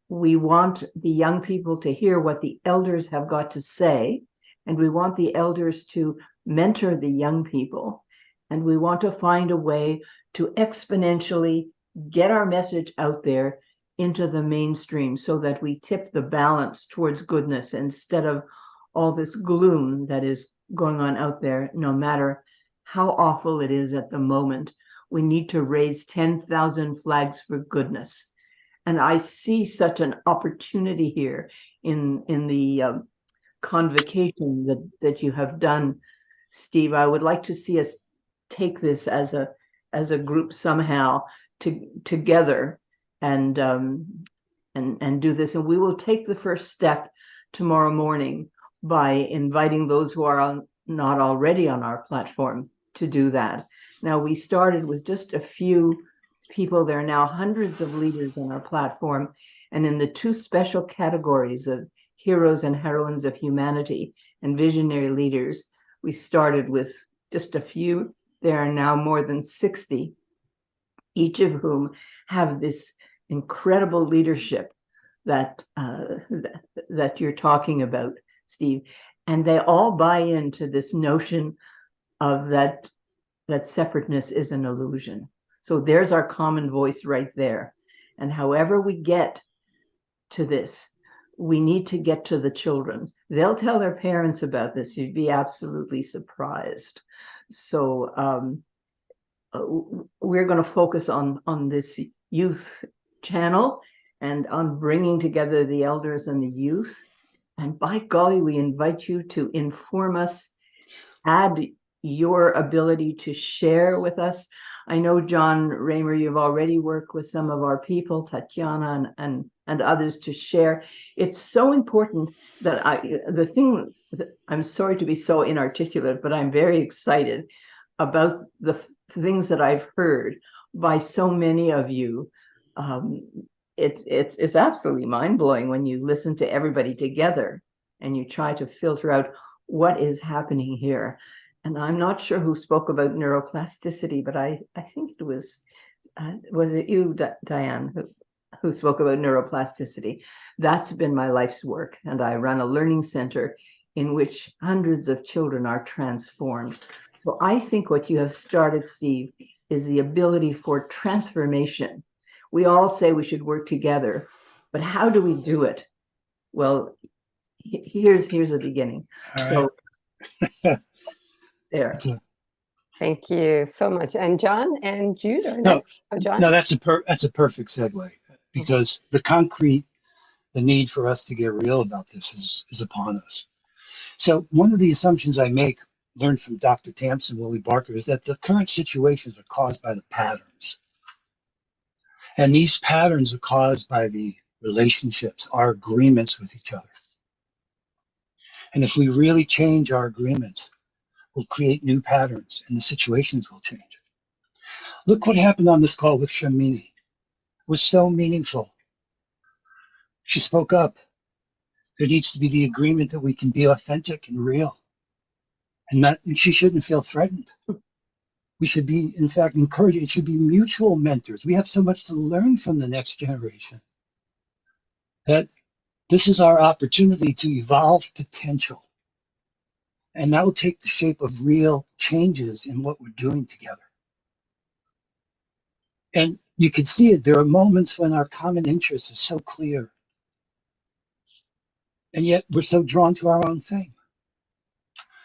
We want the young people to hear what the elders have got to say, and we want the elders to mentor the young people, and we want to find a way to exponentially get our message out there into the mainstream so that we tip the balance towards goodness instead of all this gloom that is going on out there. No matter how awful it is at the moment, we need to raise 10,000 flags for goodness. And I see such an opportunity here in the convocation that you have done, Steve. I would like to see us take this as a group somehow together and do this. And we will take the first step tomorrow morning by inviting those who are not already on our platform to do that. Now, we started with just a few people. There are now hundreds of leaders on our platform, and in the two special categories of heroes and heroines of humanity and visionary leaders, we started with just a few. There are now more than 60, each of whom have this incredible leadership that you're talking about, Steve. And they all buy into this notion of that separateness is an illusion. So there's our common voice right there. And however we get to this, we need to get to the children. They'll tell their parents about this. You'd be absolutely surprised. So we're going to focus on this youth channel and on bringing together the elders and the youth. And by golly, we invite you to inform us, add your ability to share with us. I know, John Raymer, you've already worked with some of our people, Tatiana and others, to share. It's so important that I'm sorry to be so inarticulate, but I'm very excited about the things that I've heard by so many of you. It's absolutely mind-blowing when you listen to everybody together and you try to filter out what is happening here. And I'm not sure who spoke about neuroplasticity, but I think it was it you, Diane, who spoke about neuroplasticity? That's been my life's work. And I run a learning center in which hundreds of children are transformed. So I think what you have started, Steve, is the ability for transformation. We all say we should work together, but how do we do it? Well, here's a beginning. So there. Thank you so much. And John and Jude are No, next. Oh, John? no, that's a perfect segue. because the concrete, the need for us to get real about this is upon us. So one of the assumptions I make, learned from Dr. Tamsin, Willie Barker, is that the current situations are caused by the patterns. And these patterns are caused by the relationships, our agreements with each other. And if we really change our agreements, we'll create new patterns and the situations will change. Look what happened on this call with Shamini. It was so meaningful. She spoke up. There needs to be the agreement that we can be authentic and real. And she shouldn't feel threatened. We should be, in fact, encouraged. It should be mutual mentors. We have so much to learn from the next generation that this is our opportunity to evolve potential. And that will take the shape of real changes in what we're doing together. And you can see it. There are moments when our common interest is so clear. And yet we're so drawn to our own thing.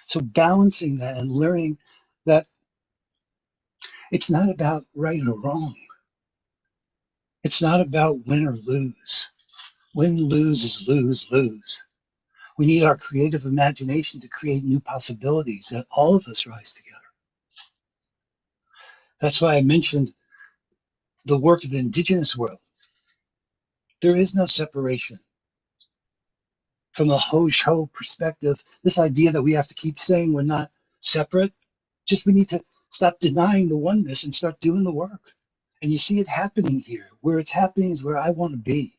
So balancing that and learning that it's not about right or wrong. It's not about win or lose. Win, lose is lose, lose. We need our creative imagination to create new possibilities that all of us rise together. That's why I mentioned the work of the indigenous world. There is no separation. From the ho perspective, this idea that we have to keep saying we're not separate, just we need to stop denying the oneness and start doing the work. And you see it happening here. Where it's happening is where I want to be.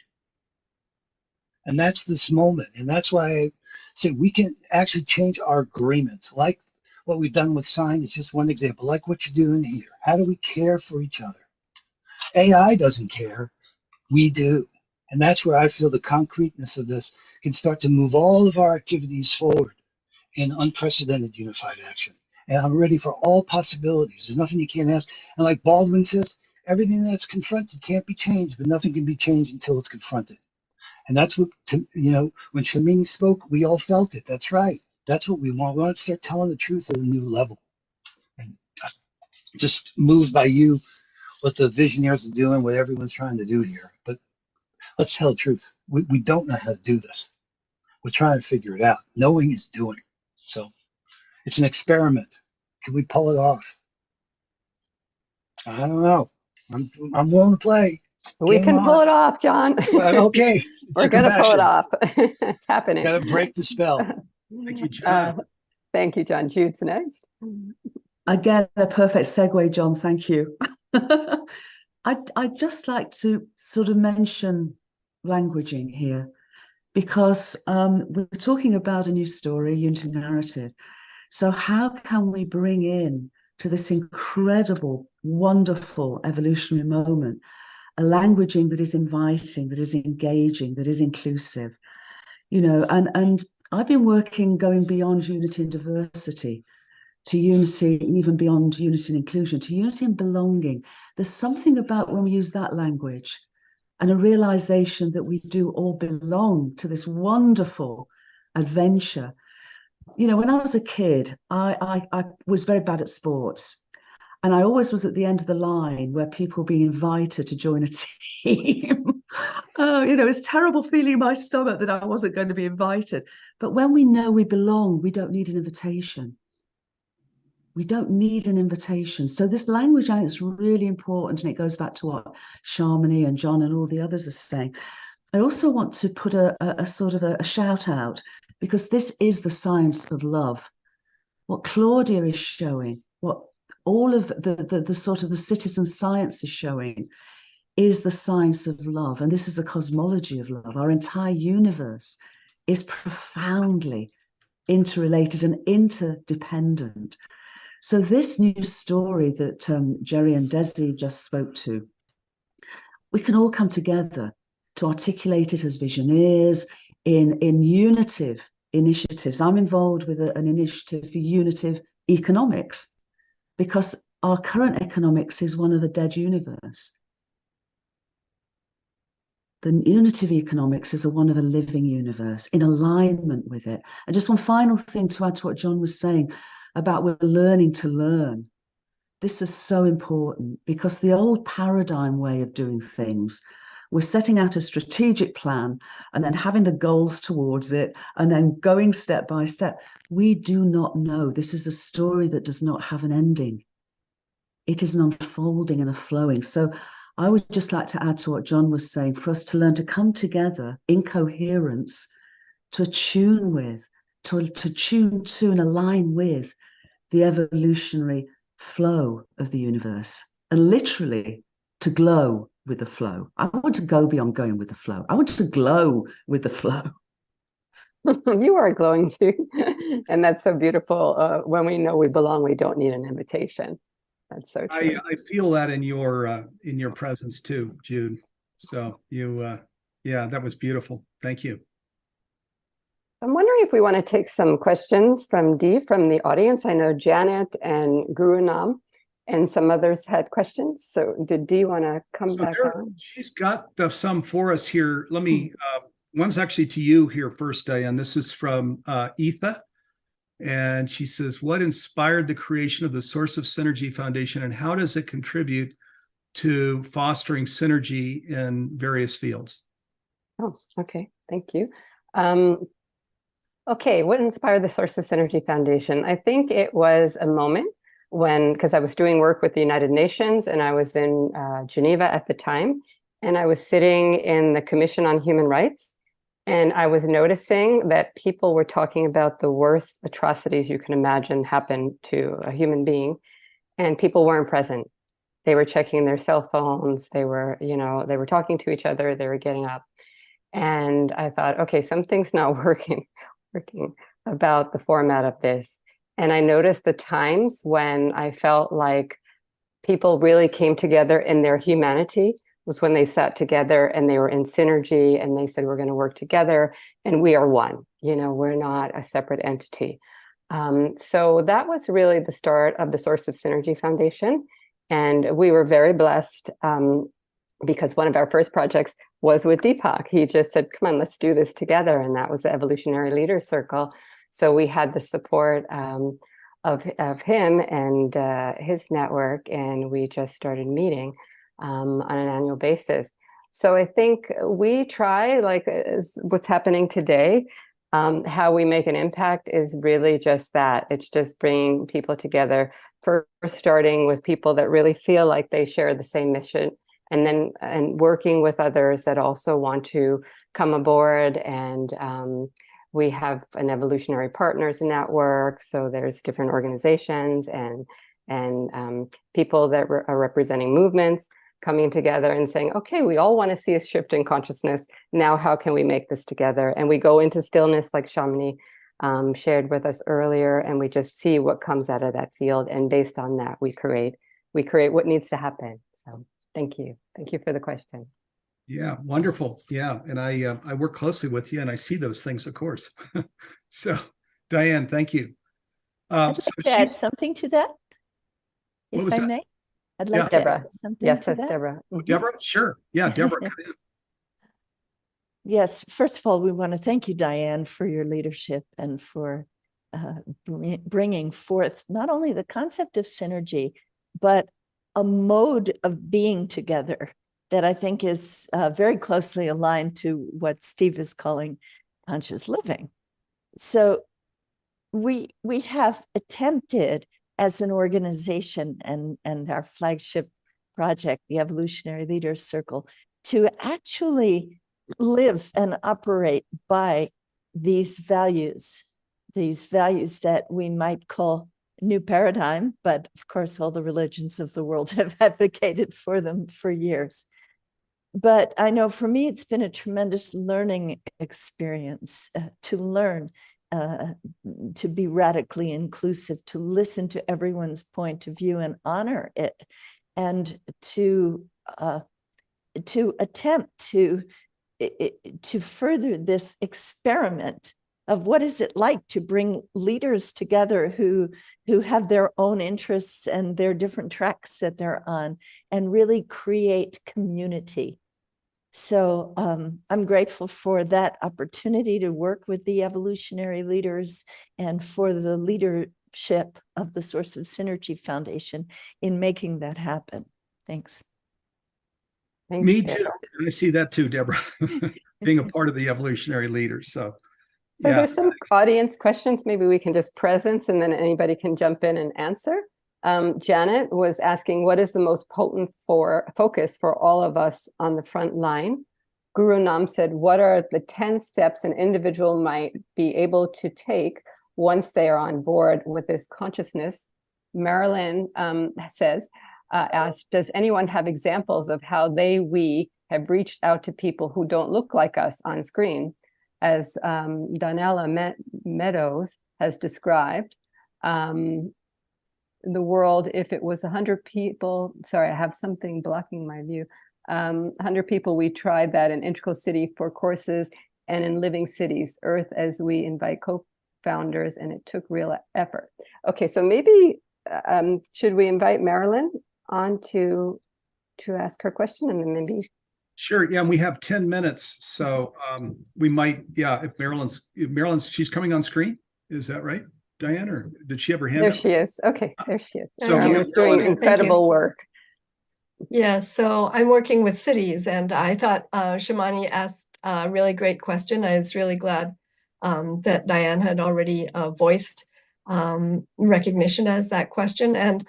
And that's this moment. And that's why I say we can actually change our agreements. Like what we've done with Sine is just one example. Like what you're doing here. How do we care for each other? AI doesn't care. We do. And that's where I feel the concreteness of this can start to move all of our activities forward in unprecedented unified action. And I'm ready for all possibilities. There's nothing you can't ask. And like Baldwin says, everything that's confronted can't be changed, but nothing can be changed until it's confronted. And that's what, when Shamini spoke, we all felt it. That's right. That's what we want. We want to start telling the truth at a new level. And just moved by you, what the Visioneers are doing, what everyone's trying to do here. But let's tell the truth. We don't know how to do this. We're trying to figure it out. Knowing is doing. So it's an experiment. Can we pull it off? I don't know. I'm willing to play. We Game can on. pull it off, John. Well, okay. We're going to pull it off. It's happening. Got to break the spell. Thank you, John. Thank you, John. Jude's next. Again, a perfect segue, John. Thank you. I'd just like to sort of mention languaging here, because we're talking about a new story, Unitive Narrative. So how can we bring in to this incredible, wonderful evolutionary moment a languaging that is inviting, that is engaging, that is inclusive? And I've been working going beyond unity and diversity to unity, even beyond unity and inclusion, to unity and belonging. There's something about when we use that language and a realization that we do all belong to this wonderful adventure. When I was a kid, I was very bad at sports. And I always was at the end of the line where people were being invited to join a team. It's terrible feeling in my stomach that I wasn't going to be invited. But when we know we belong, we don't need an invitation. We don't need an invitation. So this language, I think, is really important. And it goes back to what Shamini and John and all the others are saying. I also want to put a sort of a shout out, because this is the science of love. What Claudia is showing, what all of the sort of the citizen science is showing, is the science of love. And this is a cosmology of love. Our entire universe is profoundly interrelated and interdependent. So this new story that Jerry and Desi just spoke to, we can all come together to articulate it as Visioneers in unitive initiatives. I'm involved with an initiative for unitive economics, because our current economics is one of a dead universe. The unitive economics is one of a living universe in alignment with it. And just one final thing to add to what John was saying about we're learning to learn. This is so important, because the old paradigm way of doing things We're setting out a strategic plan and then having the goals towards it and then going step by step. We do not know. This is a story that does not have an ending. It is an unfolding and a flowing. So I would just like to add to what John was saying, for us to learn to come together in coherence, to attune with, to tune to and align with the evolutionary flow of the universe, and literally to glow with the flow. I want to go beyond going with the flow. I want to glow with the flow. You are glowing too. And that's so beautiful. When we know we belong, we don't need an invitation. That's so true. I feel that in your presence too, Jude. So you, yeah, that was beautiful. Thank you. I'm wondering if we want to take some questions from the audience. I know Janet and Gurunam and some others had questions. So did Dee want to come back on? She's got some for us here. Let me, one's actually to you here first, Diane. This is from Etha. And she says, what inspired the creation of the Source of Synergy Foundation, and how does it contribute to fostering synergy in various fields? Oh, okay. Thank you. Okay, what inspired the Source of Synergy Foundation? I think it was a moment when, because I was doing work with the United Nations and I was in Geneva at the time, and I was sitting in the Commission on Human Rights, and I was noticing that people were talking about the worst atrocities you can imagine happen to a human being, and people weren't present. They were checking their cell phones, they were, they were talking to each other, they were getting up. And I thought, okay, something's not working about the format of this. And I noticed the times when I felt like people really came together in their humanity was when they sat together and they were in synergy and they said, we're going to work together and we are one, we're not a separate entity. So that was really the start of the Source of Synergy Foundation. And we were very blessed because one of our first projects was with Deepak. He just said, come on, let's do this together. And that was the Evolutionary Leaders Circle. So we had the support of him and his network, and we just started meeting on an annual basis. So I think we try, like what's happening today, how we make an impact is really just that. It's just bringing people together, first starting with people that really feel like they share the same mission, and working with others that also want to come aboard. And we have an Evolutionary Partners Network. So there's different organizations and people that are representing movements coming together and saying, okay, we all want to see a shift in consciousness. Now, how can we make this together? And we go into stillness like Shamini shared with us earlier, and we just see what comes out of that field. And based on that, we create what needs to happen. So thank you. Thank you for the question. Yeah, wonderful. Yeah, and I work closely with you, and I see those things, of course. So, Diane, thank you. I'd like to add something to that, if I may. I'd like to add something to that. Deborah. Mm-hmm. Deborah, sure. Yeah, Deborah. Yes, first of all, we want to thank you, Diane, for your leadership and for bringing forth not only the concept of synergy, but a mode of being together that I think is very closely aligned to what Steve is calling conscious living. So we have attempted as an organization and our flagship project, the Evolutionary Leaders Circle, to actually live and operate by these values that we might call new paradigm, but of course all the religions of the world have advocated for them for years. But I know for me, it's been a tremendous learning experience to learn to be radically inclusive, to listen to everyone's point of view and honor it, and to attempt to further this experiment of what is it like to bring leaders together who have their own interests and their different tracks that they're on, and really create community. So I'm grateful for that opportunity to work with the Evolutionary Leaders and for the leadership of the Source of Synergy Foundation in making that happen. Thanks. Thanks, Me Deborah. too. I see that too, Deborah, being a part of the Evolutionary Leaders. So yeah. There's some audience questions. Maybe we can just presence and then anybody can jump in and answer. Janet was asking, what is the most potent focus for all of us on the front line? Guru Nam said, what are the 10 steps an individual might be able to take once they are on board with this consciousness? Marilyn asked, does anyone have examples of how we have reached out to people who don't look like us on screen? As Donella Meadows has described, the world, if it was 100 people, sorry, I have something blocking my view. 100 people, we tried that in Integral City for courses and in Living Cities, Earth, as we invite co-founders, and it took real effort. Okay, so maybe should we invite Marilyn on to ask her question, and then maybe. Sure. Yeah, and we have 10 minutes, so we might. Yeah, if Marilyn's, she's coming on screen. Is that right, Diane, or did she have her hand There up? she is. Okay, there she is. So Marilyn's doing incredible work. Yeah, so I'm working with cities, and I thought Shamani asked a really great question. I was really glad that Diane had already voiced recognition as that question. And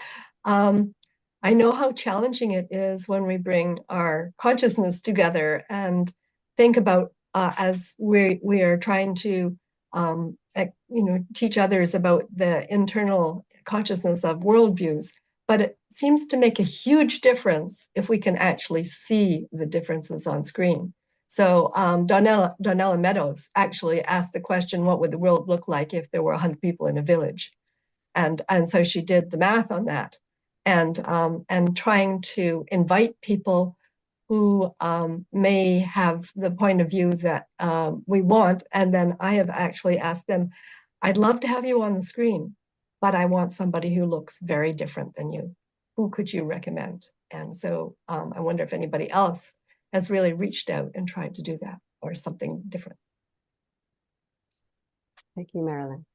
I know how challenging it is when we bring our consciousness together and think about as we are trying to teach others about the internal consciousness of worldviews. But it seems to make a huge difference if we can actually see the differences on screen. So Donella Meadows actually asked the question, what would the world look like if there were 100 people in a village? And so she did the math on that, and trying to invite people who may have the point of view that we want. And then I have actually asked them, I'd love to have you on the screen, but I want somebody who looks very different than you. Who could you recommend? And so I wonder if anybody else has really reached out and tried to do that, or something different. Thank you, Marilyn.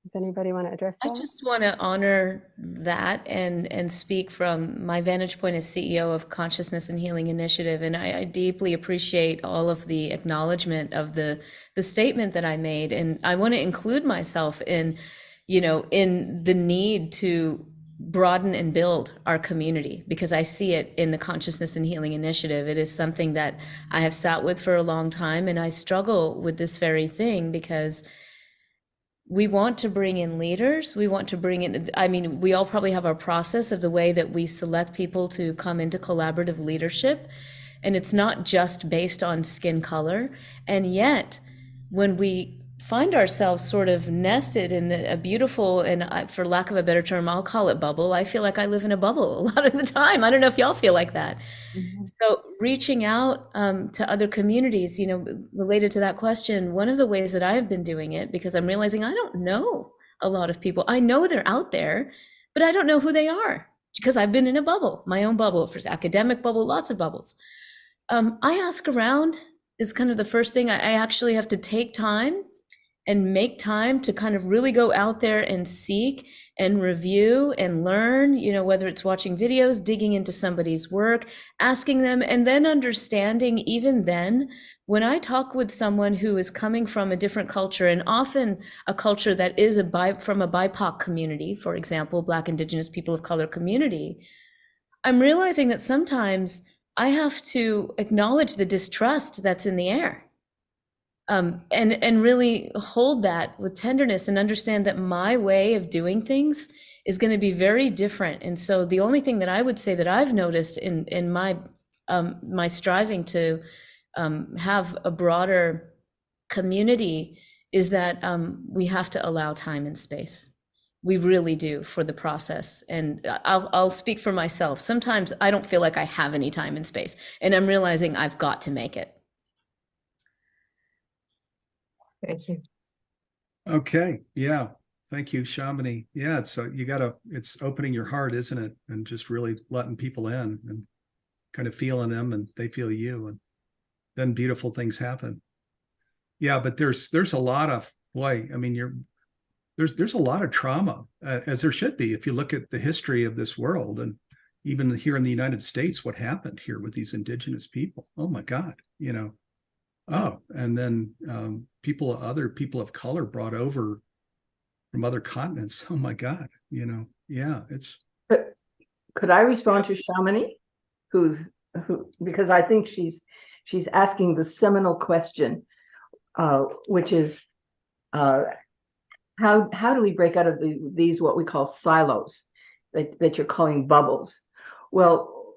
Does anybody want to address that? I just want to honor that and speak from my vantage point as CEO of Consciousness and Healing Initiative. And I deeply appreciate all of the acknowledgement of the statement that I made. And I want to include myself in the need to broaden and build our community, because I see it in the Consciousness and Healing Initiative. It is something that I have sat with for a long time, and I struggle with this very thing because we want to bring in leaders. We want to bring in, we all probably have our process of the way that we select people to come into collaborative leadership. And it's not just based on skin color. And yet, when we find ourselves sort of nested in a beautiful, and for lack of a better term, I'll call it bubble. I feel like I live in a bubble a lot of the time. I don't know if y'all feel like that. Mm-hmm. So reaching out to other communities, related to that question, one of the ways that I have been doing it, because I'm realizing I don't know a lot of people. I know they're out there, but I don't know who they are, because I've been in a bubble, my own bubble, for academic bubble, lots of bubbles. I ask around is kind of the first thing. I actually have to take time and make time to kind of really go out there and seek and review and learn, whether it's watching videos, digging into somebody's work, asking them, and then understanding even then, when I talk with someone who is coming from a different culture, and often a culture that is from a BIPOC community, for example, Black, Indigenous, people of color community, I'm realizing that sometimes I have to acknowledge the distrust that's in the air. And really hold that with tenderness and understand that my way of doing things is going to be very different. And so the only thing that I would say that I've noticed in my my striving to have a broader community is that we have to allow time and space. We really do, for the process. And I'll speak for myself. Sometimes I don't feel like I have any time and space, and I'm realizing I've got to make it. Thank you. Okay. Yeah. Thank you, Shamani. Yeah. So it's opening your heart, isn't it? And just really letting people in and kind of feeling them, and they feel you, and then beautiful things happen. Yeah. But there's a lot of, there's a lot of trauma, as there should be, if you look at the history of this world. And, even here in the United States, what happened here with these indigenous people. Oh my God, Oh, and then other people of color brought over from other continents. Oh my God, yeah, it's. Could I respond to Shamini, who because I think she's asking the seminal question, which is how do we break out of these what we call silos that you're calling bubbles? Well,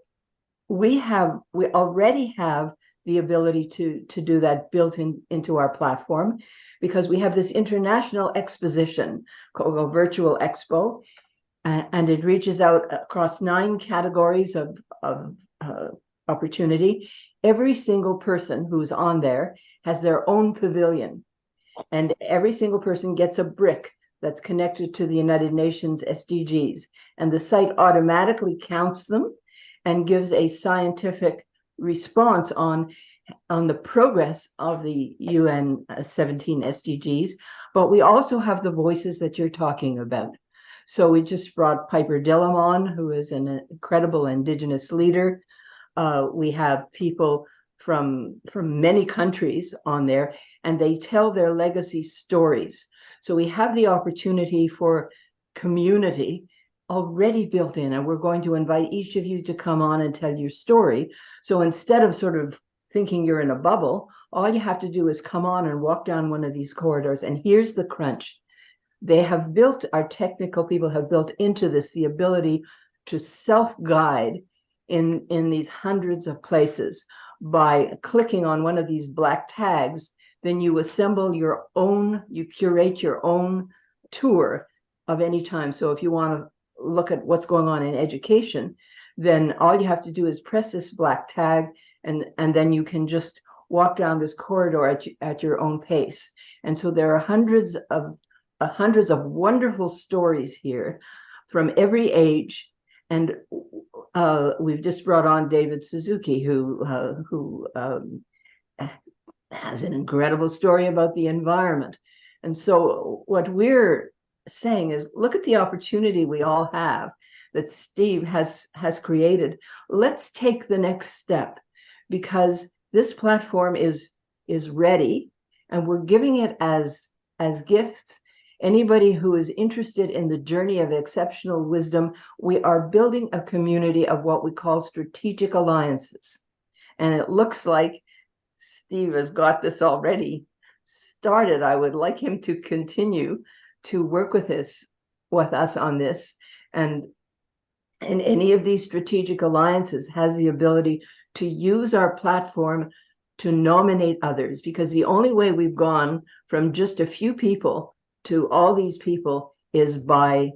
we already have the ability to do that built into our platform, because we have this international exposition called a virtual expo, and it reaches out across 9 categories of opportunity. Every single person who's on there has their own pavilion, and every single person gets a brick that's connected to the United Nations SDGs, and the site automatically counts them and gives a scientific response on the progress of the UN 17 SDGs. But we also have the voices that you're talking about. So we just brought Piper Dillon on, who is an incredible Indigenous leader. We have people from many countries on there, and they tell their legacy stories. So we have the opportunity for community already built in, and we're going to invite each of you to come on and tell your story. So instead of sort of thinking you're in a bubble, all you have to do is come on and walk down one of these corridors. And here's the crunch. They have built, our technical people have built into this the ability to self-guide in these hundreds of places by clicking on one of these black tags. Then you assemble your own, you curate your own tour of any time. So if you want to look at what's going on in education, then all you have to do is press this black tag, and then you can just walk down this corridor at your own pace. And so there are hundreds of wonderful stories here from every age. And we've just brought on David Suzuki, who has an incredible story about the environment. And so what we're saying is, look at the opportunity we all have that Steve has created. Let's take the next step, because this platform is ready, and we're giving it as gifts. Anybody who is interested in the journey of exceptional wisdom, we are building a community of what we call strategic alliances. And it looks like Steve has got this already started. I would like him to continue to work with us on this. And any of these strategic alliances has the ability to use our platform to nominate others, because the only way we've gone from just a few people to all these people is by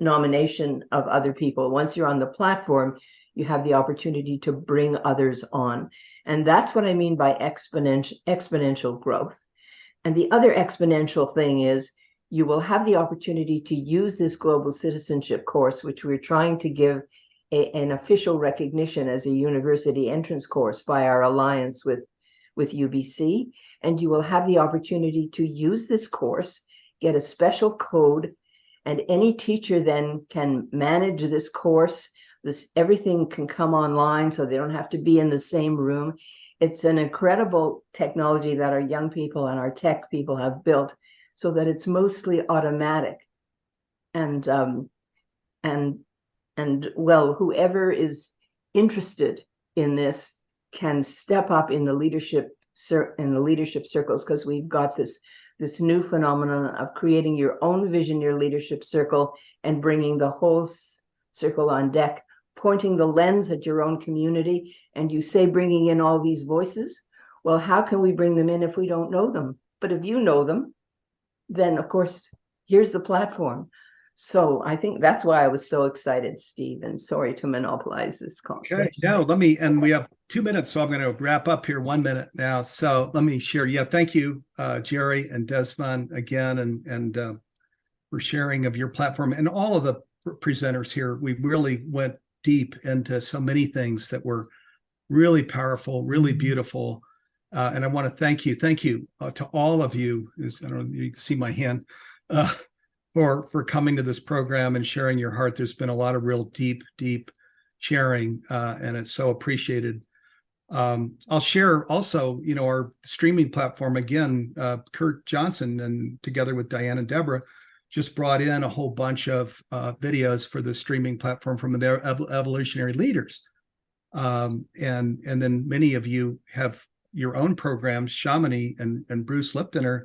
nomination of other people. Once you're on the platform, you have the opportunity to bring others on. And that's what I mean by exponential growth. And the other exponential thing is, you will have the opportunity to use this global citizenship course, which we're trying to give an official recognition as a university entrance course by our alliance with UBC. And you will have the opportunity to use this course, get a special code, and any teacher then can manage this course. Everything can come online, so they don't have to be in the same room. It's an incredible technology that our young people and our tech people have built, so that it's mostly automatic. And well, whoever is interested in this can step up in the leadership circles, because we've got this new phenomenon of creating your own Visioneer leadership circle and bringing the whole circle on deck, pointing the lens at your own community. And you say, bringing in all these voices. Well, how can we bring them in if we don't know them? But if you know them, then of course, here's the platform. So I think that's why I was so excited, Steve, and sorry to monopolize this conversation. Okay, no, and we have 2 minutes, so I'm going to wrap up here 1 minute now. So let me share. Yeah, thank you, Jerry and Desmond again, and for sharing of your platform, and all of the presenters here. We really went deep into so many things that were really powerful, really beautiful. And I want to thank you to all of you. I don't know, you can see my hand, for coming to this program and sharing your heart. There's been a lot of real deep sharing, and it's so appreciated. I'll share also, our streaming platform again. Kurt Johnson, and together with Diane and Deborah, just brought in a whole bunch of videos for the streaming platform from their Evolutionary Leaders. And then many of you have your own programs. Shamini and Bruce Lipton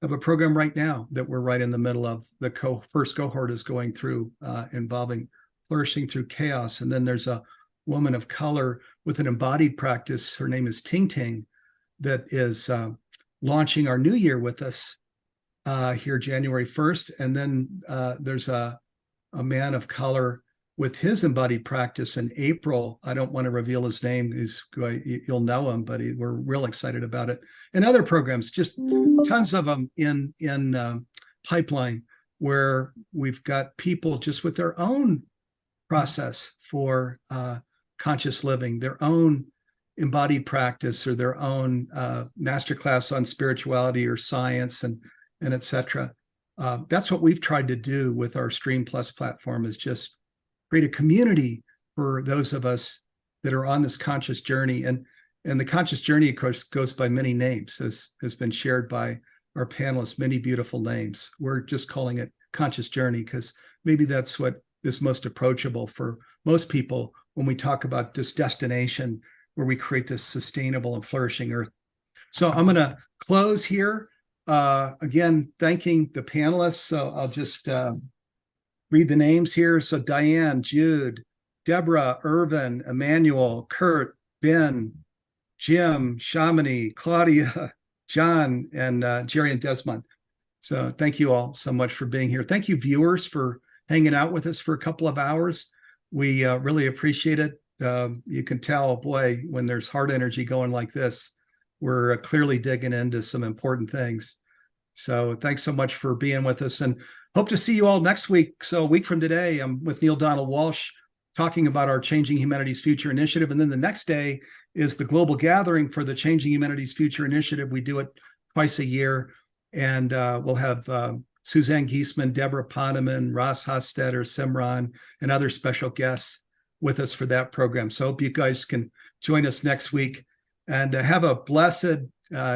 have a program right now that we're right in the middle of. The first cohort is going through, involving flourishing through chaos. And then there's a woman of color with an embodied practice. Her name is Ting Ting, that is launching our new year with us here January 1st. And then there's a man of color with his embodied practice in April. I don't want to reveal his name. You'll know him, but we're real excited about it. And other programs, just tons of them in pipeline, where we've got people just with their own process for conscious living, their own embodied practice, or their own masterclass on spirituality or science, and etc. That's what we've tried to do with our Stream Plus platform, is just create a community for those of us that are on this conscious journey. And the conscious journey, of course, goes by many names, as has been shared by our panelists, many beautiful names. We're just calling it conscious journey because maybe that's what is most approachable for most people when we talk about this destination where we create this sustainable and flourishing earth. So I'm going to close here. Again, thanking the panelists. So I'll just read the names here. So Diane, Jude, Deborah, Irvin, Emmanuel, Kurt, Ben, Jim, Shamini, Claudia, John, and Jerry and Desmond. So thank you all so much for being here. Thank you, viewers, for hanging out with us for a couple of hours. We really appreciate it. You can tell, boy, when there's heart energy going like this, we're clearly digging into some important things. So thanks so much for being with us, and hope to see you all next week. So a week from today, I'm with Neil Donald Walsh talking about our Changing Humanity's Future initiative. And then the next day is the global gathering for the Changing Humanity's Future initiative. We do it twice a year. And we'll have Suzanne Giesman, Deborah Poneman, Ross Hostetter, Simran, and other special guests with us for that program. So I hope you guys can join us next week, and have a blessed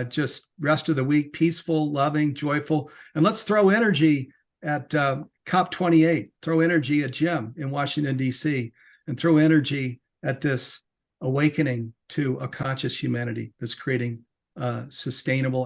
just rest of the week, peaceful, loving, joyful. And let's throw energy at COP28, throw energy at Jim in Washington, D.C., and throw energy at this awakening to a conscious humanity that's creating sustainable